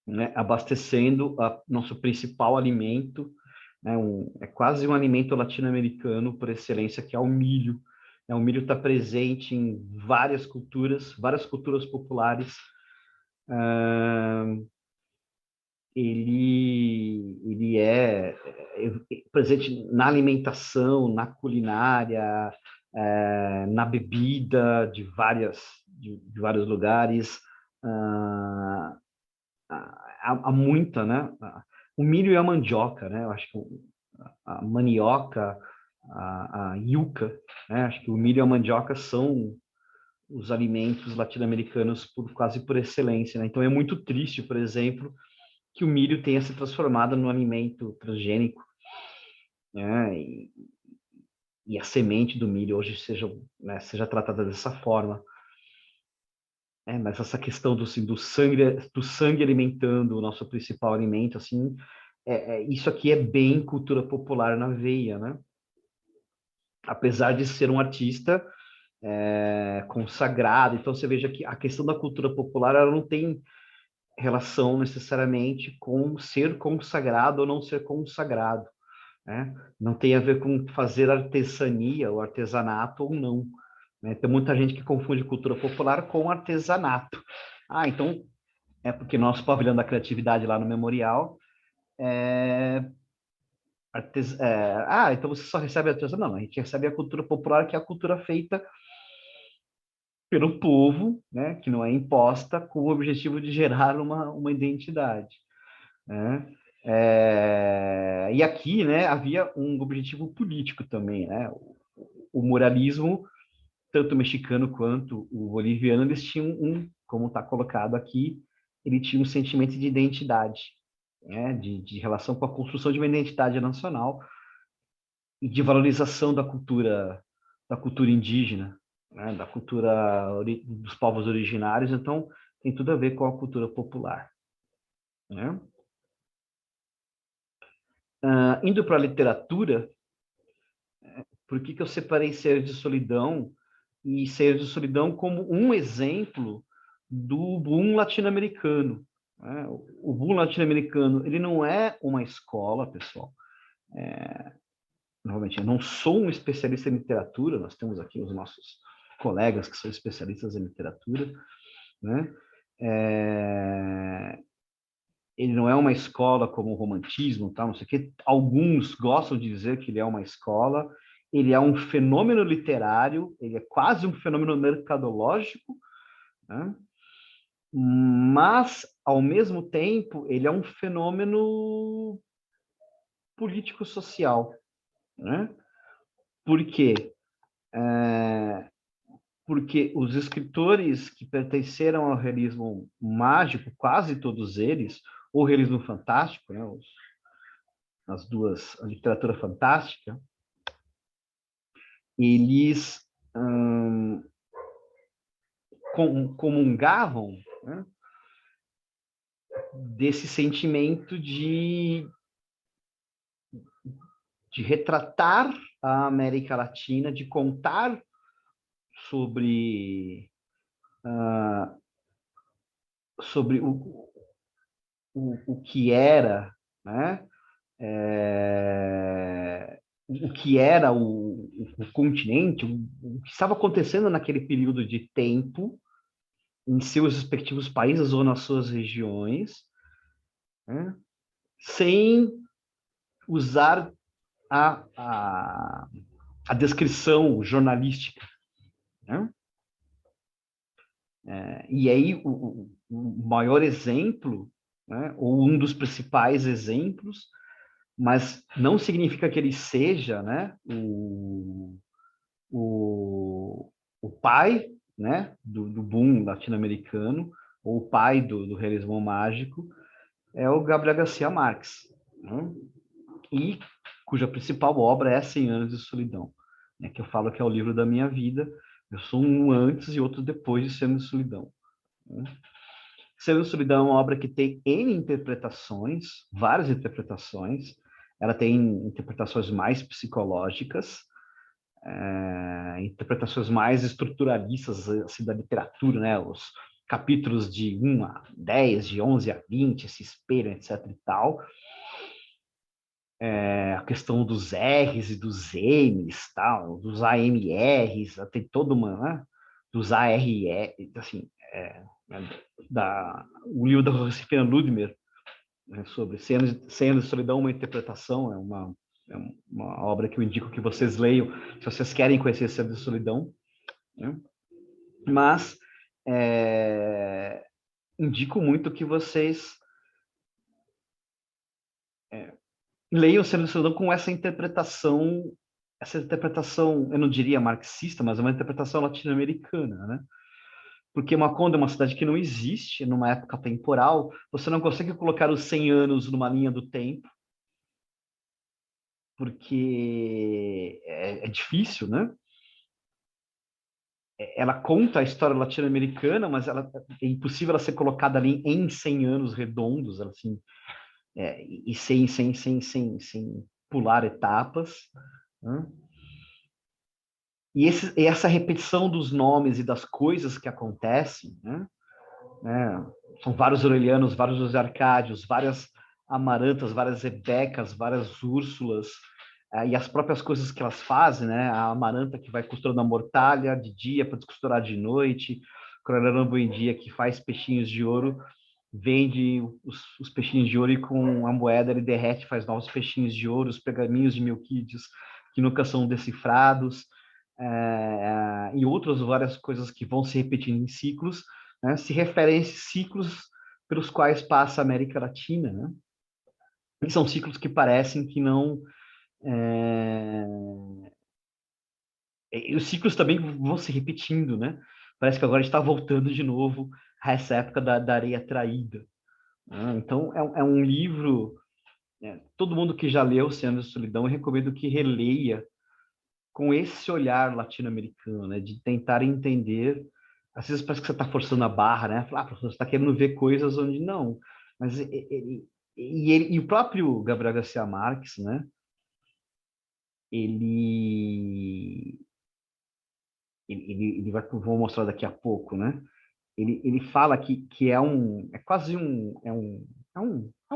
[SPEAKER 1] né? Abastecendo nosso principal alimento, né? É quase um alimento latino-americano por excelência, que é o milho. O milho está presente em várias culturas populares. Ele presente na alimentação, na culinária, na bebida de vários lugares. Há muita, né? O milho e a mandioca, né? Eu acho que a manioca, a yuca, né? Acho que o milho e a mandioca são os alimentos latino-americanos quase por excelência, né? Então é muito triste, por exemplo, que o milho tenha se transformado num alimento transgênico, né? E a semente do milho hoje seja tratada dessa forma. Mas essa questão assim, do sangue alimentando o nosso principal alimento, assim, isso aqui é bem cultura popular na veia, né? Apesar de ser um artista consagrado, então você veja que a questão da cultura popular ela não tem relação necessariamente com ser consagrado ou não ser consagrado, né? Não tem a ver com fazer artesania ou artesanato ou não, né? Tem muita gente que confunde cultura popular com artesanato. Então é porque nosso pavilhão da criatividade lá no Memorial então você só recebe a artesanato? Não, a gente recebe a cultura popular, que é a cultura feita pelo povo, né? Que não é imposta, com o objetivo de gerar uma identidade, né? E aqui, né, havia um objetivo político também, né? O muralismo, tanto o mexicano quanto o boliviano, eles tinham como está colocado aqui, ele tinha um sentimento de identidade, né? De relação com a construção de uma identidade nacional e de valorização da cultura indígena, né? Da cultura dos povos originários. Então, tem tudo a ver com a cultura popular, né? Indo para a literatura, por que eu separei Ser de Solidão e Ser de Solidão como um exemplo do boom latino-americano, né? O boom latino-americano, ele não é uma escola, pessoal. Novamente, eu não sou um especialista em literatura, nós temos aqui os nossos colegas que são especialistas em literatura, né? Ele não é uma escola como o romantismo, tal, não sei o quê. Alguns gostam de dizer que ele é uma escola. Ele é um fenômeno literário, ele é quase um fenômeno mercadológico, né? Mas, ao mesmo tempo, ele é um fenômeno político-social, né? Por quê? Porque os escritores que pertenceram ao realismo mágico, quase todos eles, ou realismo fantástico, né? A literatura fantástica, eles comungavam, né, desse sentimento de retratar a América Latina, de contar sobre, sobre o que era, né? O que era o continente, o que estava acontecendo naquele período de tempo em seus respectivos países ou nas suas regiões, né? Sem usar a, a, a descrição jornalística, né? E aí, o maior exemplo, né, ou um dos principais exemplos, mas não significa que ele seja, né, o, o pai, né, do boom latino-americano, ou o pai do realismo mágico, é o Gabriel Garcia Marques, né, e cuja principal obra é 100 Anos de Solidão, né, que eu falo que é o livro da minha vida. Eu sou um antes e outro depois de 100 Anos de Solidão. Né? 100 Anos de Solidão é uma obra que tem N interpretações, várias interpretações. Ela tem interpretações mais psicológicas, interpretações mais estruturalistas assim, da literatura, né? Os capítulos de 1 a 10, de 11 a 20, se espelham, etc. e tal. A questão dos R's e dos M's, tal, dos AMRs, tem toda uma, né? Dos ARE, assim, o livro da Josefina Ludmer, né, sobre 100 anos de solidão, uma interpretação, é uma obra que eu indico que vocês leiam, se vocês querem conhecer 100 anos de solidão, né? Mas indico muito que vocês leiam 100 anos de solidão com essa interpretação, eu não diria marxista, mas é uma interpretação latino-americana, né? Porque Macondo é uma cidade que não existe numa época temporal, você não consegue colocar os 100 anos numa linha do tempo, porque é difícil, né? Ela conta a história latino-americana, mas é impossível ela ser colocada ali em 100 anos redondos, assim, e sem pular etapas. Né? E essa repetição dos nomes e das coisas que acontecem, né? São vários Aurelianos, vários José Arcádios, várias Amarantas, várias Rebecas, várias Úrsulas, e as próprias coisas que elas fazem, né? A Amaranta que vai costurando a mortalha de dia para descosturar de noite, Coralhão Buendia que faz peixinhos de ouro, vende os peixinhos de ouro e com a moeda ele derrete, faz novos peixinhos de ouro, os pergaminhos de Melquides que nunca são decifrados, e outras várias coisas que vão se repetindo em ciclos, né, se referem a esses ciclos pelos quais passa a América Latina, né? E são ciclos que parecem que não... É... E os ciclos também vão se repetindo, né? Parece que agora está voltando de novo a essa época da areia traída. Né? Então, é um livro... todo mundo que já leu Cem Anos de Solidão, eu recomendo que releia com esse olhar latino-americano, né? De tentar entender. Às vezes parece que você está forçando a barra, né? Falar, professor, você está querendo ver coisas onde não. Mas e o próprio Gabriel Garcia Marques, né? Ele, ele vai, vou mostrar daqui a pouco, né? Ele fala que é quase é um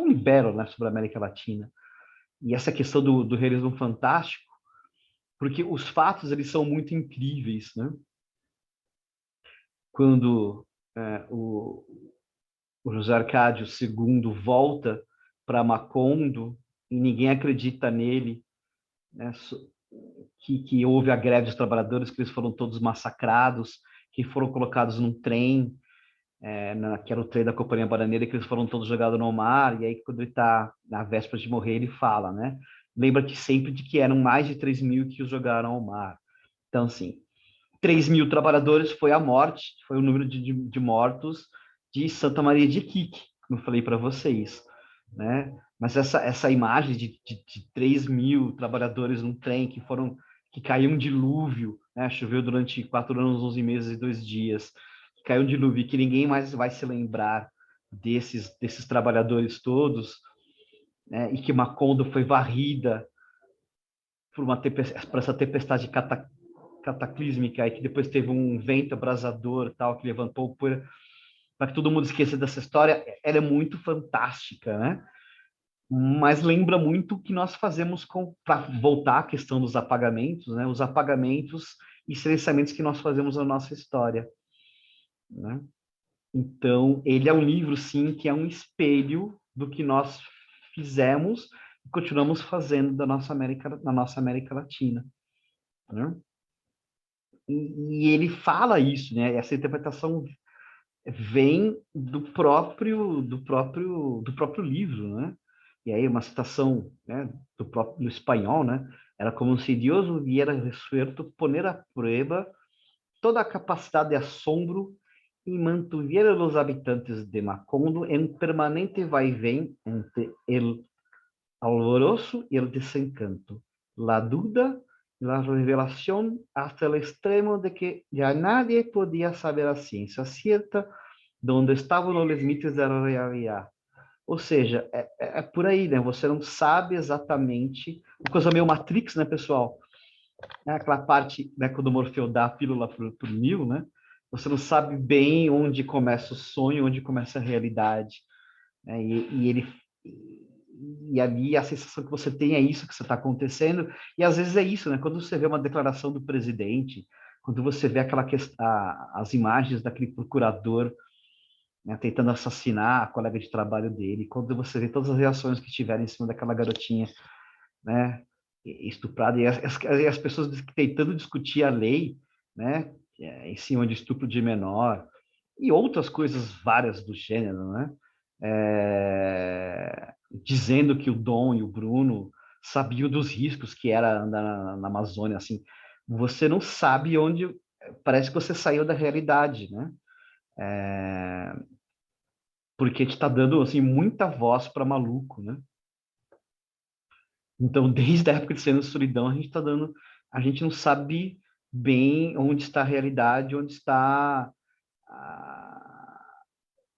[SPEAKER 1] libero, né, sobre a América Latina. E essa questão do realismo fantástico, porque os fatos eles são muito incríveis, né? Quando o José Arcádio II volta para Macondo e ninguém acredita nele, né? Que houve a greve dos trabalhadores, que eles foram todos massacrados, que foram colocados num trem, que era o trem da Companhia Bananeira, que eles foram todos jogados no mar, e aí quando ele está na véspera de morrer, ele fala, né? Lembra que sempre de que eram mais de 3 mil que os jogaram ao mar. Então, assim, 3 mil trabalhadores foi a morte, foi o número de mortos de Santa Maria de Iquique, como eu falei para vocês, né? Mas essa imagem de 3 mil trabalhadores num trem que caiu um dilúvio, né? Choveu durante 4 anos, 11 meses e 2 dias, que caiu um dilúvio que ninguém mais vai se lembrar desses trabalhadores todos, né? E que Macondo foi varrida por essa tempestade cataclísmica, e que depois teve um vento abrasador tal que levantou poeira, para que todo mundo esqueça dessa história. Ela é muito fantástica, né? Mas lembra muito o que nós fazemos para voltar à questão dos apagamentos, né? Os apagamentos e silenciamentos que nós fazemos na nossa história, né? Então, ele é um livro, sim, que é um espelho do que nós fizemos e continuamos fazendo na nossa América Latina, né? E ele fala isso, né? Essa interpretação vem do próprio livro, né? E aí uma citação, né, do espanhol, né? Era como se Deus hubiera resuelto poner a prueba toda a capacidade de assombro e mantuviera los habitantes de Macondo en permanente vaivén entre el alborozo y el desencanto, la duda y la revelación hasta el extremo de que ya nadie podía saber a ciencia cierta donde estavam os limites da realidade. Ou seja, é por aí, né? Você não sabe exatamente, uma coisa meio Matrix, né, pessoal? É aquela parte, né, quando o Morfeu dá a pílula pro Neo, né? Você não sabe bem onde começa o sonho, onde começa a realidade, né? E ali a sensação que você tem é isso que está acontecendo, e às vezes é isso, né? Quando você vê uma declaração do presidente, quando você vê as imagens daquele procurador, né, tentando assassinar a colega de trabalho dele, quando você vê todas as reações que tiveram em cima daquela garotinha, né, estuprada, e as pessoas tentando discutir a lei, né, em cima de estupro de menor, e outras coisas várias do gênero, né, dizendo que o Dom e o Bruno sabiam dos riscos que era andar na Amazônia, assim, você não sabe onde, parece que você saiu da realidade, né, porque te tá dando assim muita voz para maluco, né? Então, desde a época de Cena de Solidão, a gente não sabe bem onde está a realidade, onde está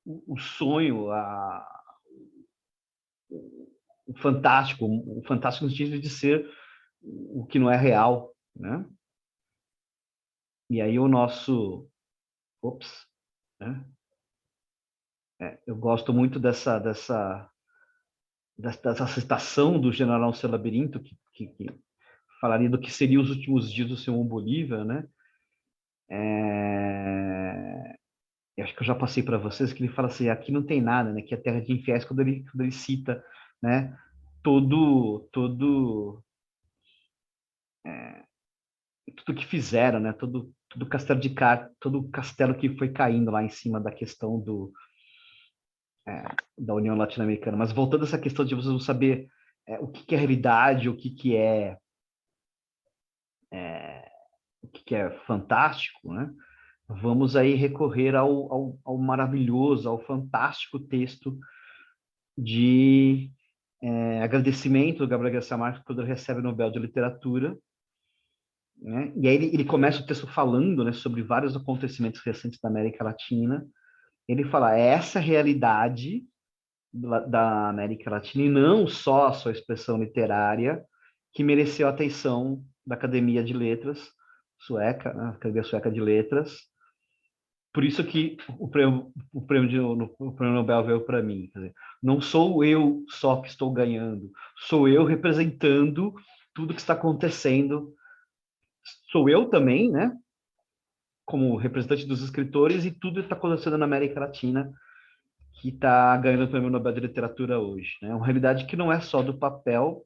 [SPEAKER 1] o sonho, o fantástico no sentido de ser o que não é real, né? E aí o nosso, ops, né? Eu gosto muito dessa citação do General Seu Labirinto, que falaria do que seria os últimos dias do Simão Bolívar, né? Eu acho que eu já passei para vocês que ele fala assim, aqui não tem nada, né? Que é terra de infiéis quando ele cita, né? Todo tudo que fizeram, né? Todo castelo todo o castelo que foi caindo lá em cima da questão da União Latino-Americana. Mas voltando a essa questão de vocês não saber o que é realidade, o que é fantástico, né? Vamos aí recorrer ao maravilhoso, ao fantástico texto de agradecimento do Gabriel Garcia Marques quando ele recebe o Nobel de Literatura, né? E aí ele começa o texto falando, né, sobre vários acontecimentos recentes da América Latina. Ele fala, essa realidade da América Latina, e não só a sua expressão literária, que mereceu a atenção da Academia de Letras sueca, né, Academia Sueca de Letras. Por isso que o prêmio Nobel veio para mim. Quer dizer, não sou eu só que estou ganhando, sou eu representando tudo que está acontecendo. Sou eu também, né? Como representante dos escritores e tudo que está acontecendo na América Latina que está ganhando o prêmio Nobel de Literatura hoje. Né? Uma realidade que não é só do papel,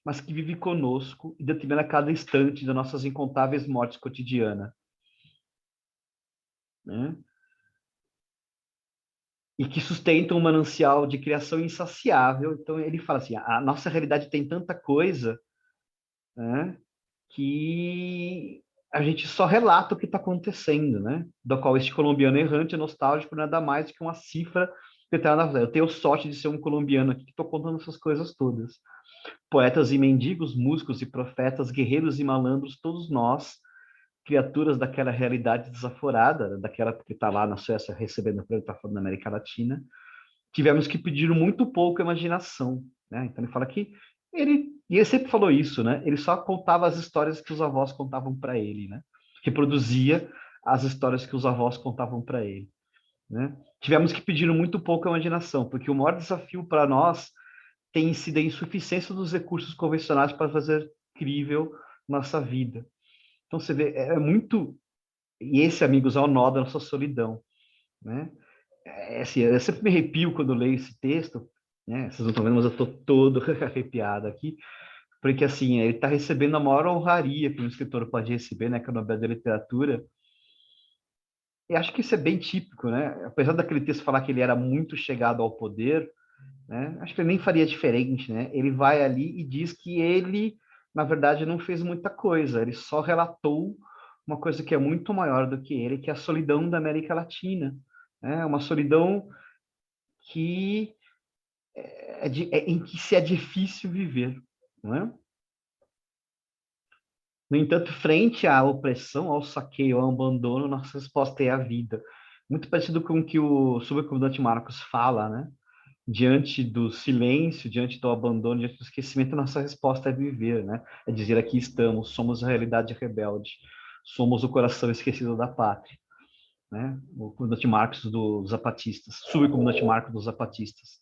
[SPEAKER 1] mas que vive conosco e determina cada instante das nossas incontáveis mortes cotidianas. Né? E que sustenta um manancial de criação insaciável. Então, ele fala assim, a nossa realidade tem tanta coisa, né, que a gente só relata o que está acontecendo, né? Do qual este colombiano errante é nostálgico nada mais do que uma cifra que tá na. Eu tenho sorte de ser um colombiano aqui que estou contando essas coisas todas. Poetas e mendigos, músicos e profetas, guerreiros e malandros, todos nós, criaturas daquela realidade desaforada, daquela que está lá na Suécia recebendo o prêmio, está falando da América Latina, tivemos que pedir muito pouco a imaginação, né? Então ele fala que e ele sempre falou isso, né? Ele só contava as histórias que os avós contavam para ele, né? Reproduzia as histórias que os avós contavam para ele, né? Tivemos que pedir muito pouco a imaginação, porque o maior desafio para nós tem sido a insuficiência dos recursos convencionais para fazer crível nossa vida. Então você vê, é muito e esse, amigos, é o nó da nossa solidão, né? Assim, eu sempre me arrepio quando leio esse texto, né? Vocês não estão vendo, mas eu estou todo arrepiado aqui, porque assim, ele está recebendo a maior honraria que um escritor pode receber, né? Que é o Nobel da Literatura, E acho que isso é bem típico, né? Apesar daquele texto falar que ele era muito chegado ao poder, né? Acho que ele nem faria diferente, né? Ele vai ali e diz que ele, na verdade, não fez muita coisa, ele só relatou uma coisa que é muito maior do que ele, que é a solidão da América Latina, né? Uma solidão que em que se é difícil viver, não é? No entanto, frente à opressão, ao saqueio, ao abandono, nossa resposta é a vida. Muito parecido com o que o subcomandante Marcos fala, né? Diante do silêncio, diante do abandono, diante do esquecimento, nossa resposta é viver, né? É dizer aqui estamos, somos a realidade rebelde, somos o coração esquecido da pátria, né? O comandante Marcos dos zapatistas, subcomandante Marcos dos zapatistas.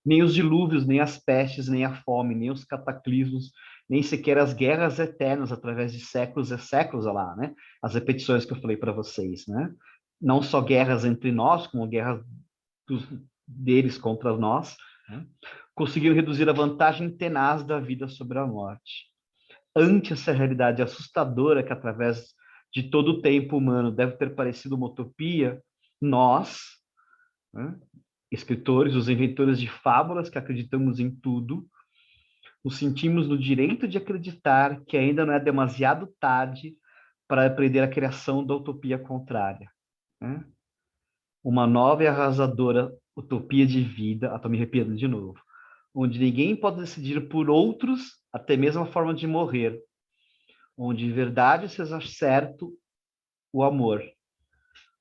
[SPEAKER 1] Nem os dilúvios, nem as pestes, nem a fome, nem os cataclismos, nem sequer as guerras eternas através de séculos e séculos, olha lá, né? As repetições que eu falei para vocês, né? Não só guerras entre nós, como guerras dos, deles contra nós, né? Conseguiram reduzir a vantagem tenaz da vida sobre a morte. Ante essa realidade assustadora que através de todo o tempo humano deve ter parecido uma utopia, nós, né, escritores, os inventores de fábulas que acreditamos em tudo, nos sentimos no direito de acreditar que ainda não é demasiado tarde para aprender a criação da utopia contrária, né? Uma nova e arrasadora utopia de vida, estou me arrepiando de novo, onde ninguém pode decidir por outros até mesmo a forma de morrer, onde de verdade seja certo o amor,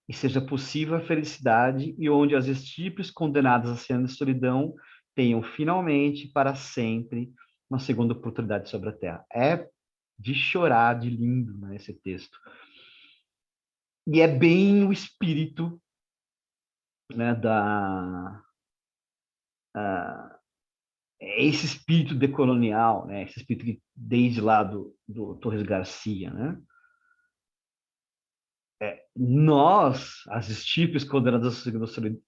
[SPEAKER 1] e seja possível a felicidade, e onde as estirpes condenadas a cena de solidão tenham finalmente, para sempre, uma segunda oportunidade sobre a Terra. É de chorar de lindo, né, esse texto. E é bem o espírito, né, esse espírito decolonial, né, esse espírito que desde lá do Torres Garcia, né? Nós, as estirpes condenadas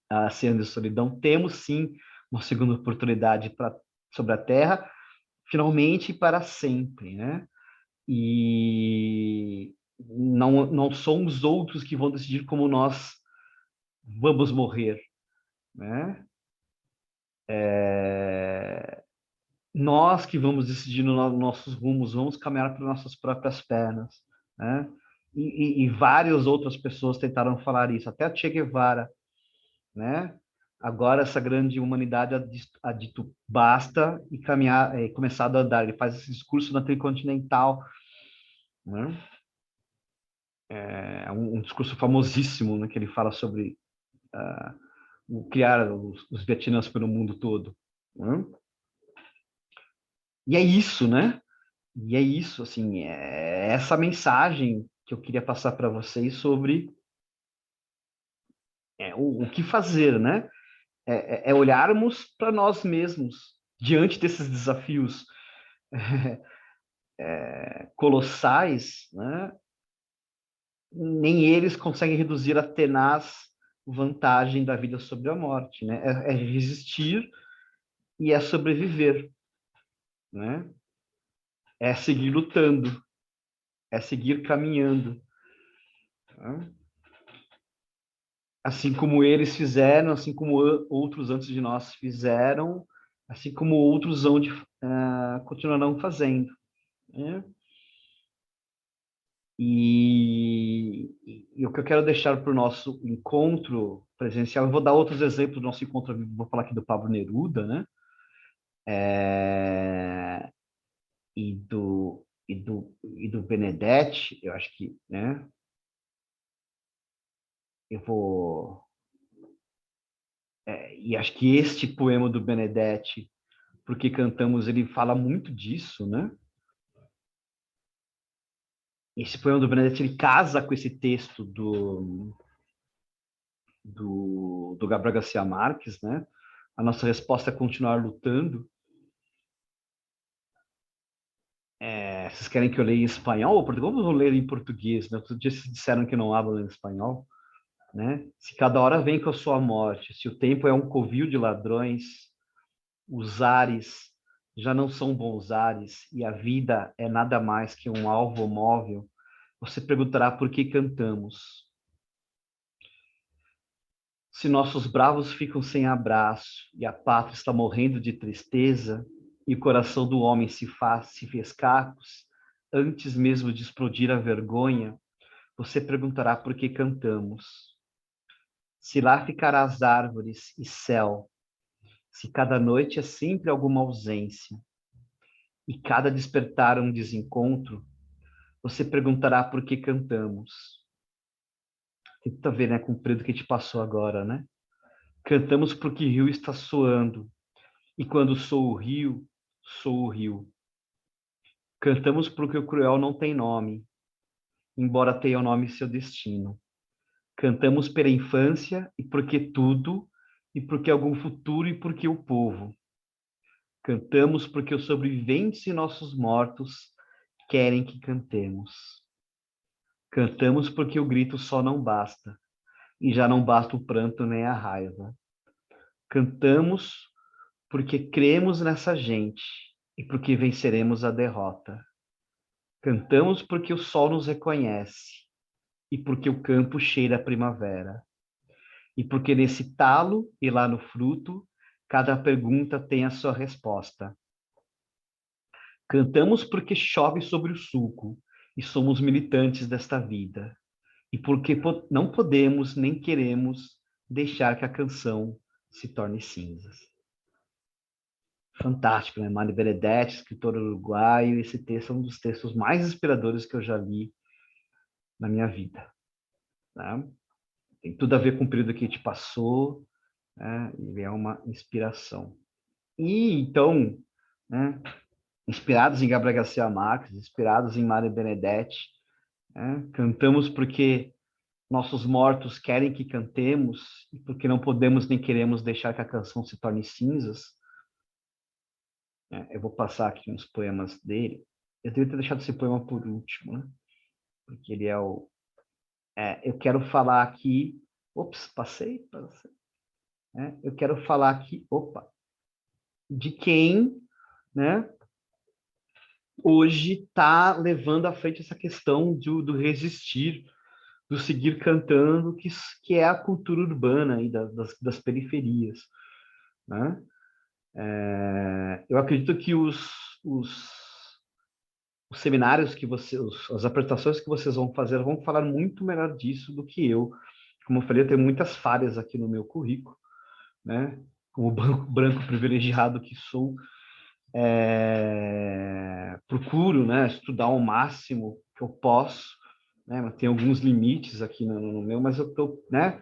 [SPEAKER 1] a cena de solidão, temos sim uma segunda oportunidade sobre a Terra, finalmente e para sempre, né? E não são os outros que vão decidir como nós vamos morrer, né? Nós que vamos decidir nossos rumos, vamos caminhar por nossas próprias pernas, né? E várias outras pessoas tentaram falar isso, até Che Guevara, né? Agora essa grande humanidade ha dito basta e caminhar, começado a andar. Ele faz esse discurso na Tricontinental, né? É um discurso famosíssimo, né? Que ele fala sobre criar os vietnãs pelo mundo todo, né? E é isso, né? E é isso, assim, é essa mensagem que eu queria passar para vocês sobre o que fazer, né? É olharmos para nós mesmos diante desses desafios colossais, né? Nem eles conseguem reduzir a tenaz vantagem da vida sobre a morte, né? É resistir e é sobreviver, né? É seguir lutando, é seguir caminhando, né? Assim como eles fizeram, assim como outros antes de nós fizeram, assim como outros continuarão fazendo, né? E o que eu quero deixar para o nosso encontro presencial, eu vou dar outros exemplos do nosso encontro, vou falar aqui do Pablo Neruda, né? E do Benedetti, eu acho que, né? Eu vou. E acho que este poema do Benedetti, Porque Cantamos, ele fala muito disso, né? Esse poema do Benedetti, ele casa com esse texto do Gabriel Garcia Marques, né? A nossa resposta é continuar lutando. Vocês querem que eu leia em espanhol ou português? Vamos ler em português, né? Outro dia vocês disseram que não falam em espanhol, né? Se cada hora vem com a sua morte, se o tempo é um covil de ladrões, os ares já não são bons ares e a vida é nada mais que um alvo móvel, você perguntará por que cantamos. Se nossos bravos ficam sem abraço e a pátria está morrendo de tristeza e o coração do homem se fez cacos, antes mesmo de explodir a vergonha, você perguntará por que cantamos. Se lá ficará as árvores e céu, se cada noite é sempre alguma ausência e cada despertar um desencontro, você perguntará por que cantamos. Tem tudo a ver, né, com o período que a gente passou agora, né? Cantamos porque o rio está soando, e quando sou o rio, sou o rio. Cantamos porque o cruel não tem nome, embora tenha o nome seu destino. Cantamos pela infância e porque tudo, e porque algum futuro e porque o povo. Cantamos porque os sobreviventes e nossos mortos querem que cantemos. Cantamos porque o grito só não basta, e já não basta o pranto nem a raiva. Cantamos porque cremos nessa gente e porque venceremos a derrota. Cantamos porque o sol nos reconhece e porque o campo cheira a primavera. E porque nesse talo e lá no fruto, cada pergunta tem a sua resposta. Cantamos porque chove sobre o sulco e somos militantes desta vida. E porque não podemos nem queremos deixar que a canção se torne cinzas. Fantástico, né? Mário Benedetti, escritor uruguaio. Esse texto é um dos textos mais inspiradores que eu já li na minha vida. Tá? Tem tudo a ver com o período que a gente passou, né? Ele é uma inspiração. E então, né? Inspirados em Gabriel Garcia Marques, inspirados em Mário Benedetti, né? Cantamos porque nossos mortos querem que cantemos e porque não podemos nem queremos deixar que a canção se torne cinzas. Eu vou passar aqui uns poemas dele. Eu deveria ter deixado esse poema por último, né? Porque ele é o... eu quero falar aqui... Ops, passei. Eu quero falar aqui, de quem, né, hoje está levando à frente essa questão do resistir, do seguir cantando, que é a cultura urbana aí das periferias, né? Eu acredito que os seminários que as apresentações que vocês vão fazer vão falar muito melhor disso do que eu. Como eu falei, eu tenho muitas falhas aqui no meu currículo, né? Como branco privilegiado que sou, procuro, né, estudar o máximo que eu posso, né? Mas tem alguns limites aqui no meu, mas eu tô, né,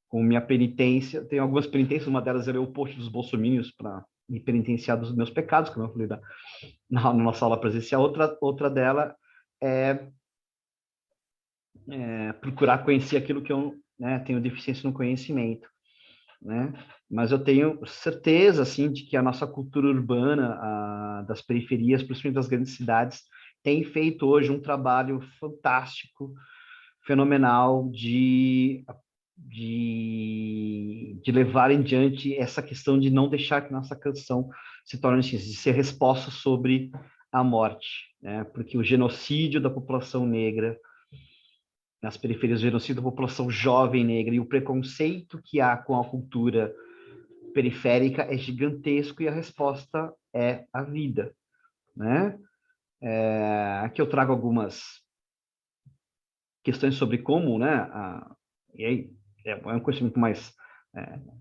[SPEAKER 1] com minha penitência, tem algumas penitências, uma delas é ler o post dos bolsominions para me penitenciar dos meus pecados, como eu falei na nossa aula presencial. Outra dela é, procurar conhecer aquilo que eu, né, tenho deficiência no conhecimento, né? Mas eu tenho certeza, assim, de que a nossa cultura urbana, das periferias, principalmente das grandes cidades, tem feito hoje um trabalho fantástico, fenomenal de levar em diante essa questão de não deixar que nossa canção se torne, de ser resposta sobre a morte, né? Porque o genocídio da população negra nas periferias, o genocídio da população jovem negra e o preconceito que há com a cultura periférica é gigantesco e a resposta é a vida, né? Aqui eu trago algumas questões sobre como, né? E aí é um conhecimento mais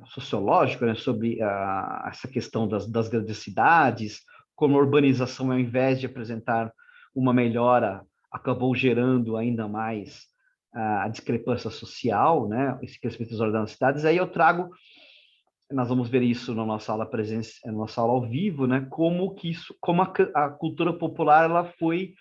[SPEAKER 1] sociológico, né? Sobre essa questão das grandes cidades, como a urbanização, ao invés de apresentar uma melhora, acabou gerando ainda mais a discrepância social, né? Esse crescimento desordenado das cidades. Aí eu trago, nós vamos ver isso na nossa aula na nossa aula ao vivo, né? Como que isso, como a cultura popular ela foi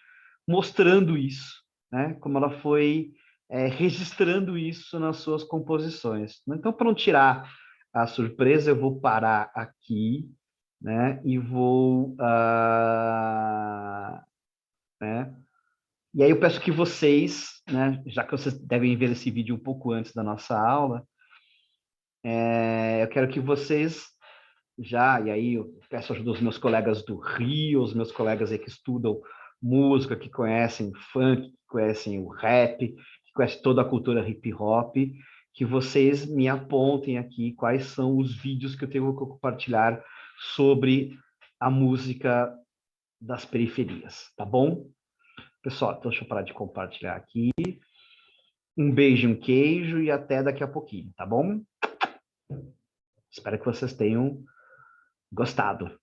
[SPEAKER 1] mostrando isso, né? Como ela foi registrando isso nas suas composições. Então, para não tirar a surpresa, eu vou parar aqui, né? E vou, né? E aí eu peço que vocês, né? Já que vocês devem ver esse vídeo um pouco antes da nossa aula, eu quero que vocês e aí eu peço ajuda dos meus colegas do Rio, os meus colegas aí que estudam música, que conhecem funk, que conhecem o rap, que conhecem toda a cultura hip hop, que vocês me apontem aqui quais são os vídeos que eu tenho que compartilhar sobre a música das periferias, tá bom? Pessoal, então deixa eu parar de compartilhar aqui. Um beijo, um queijo e até daqui a pouquinho, tá bom? Espero que vocês tenham gostado.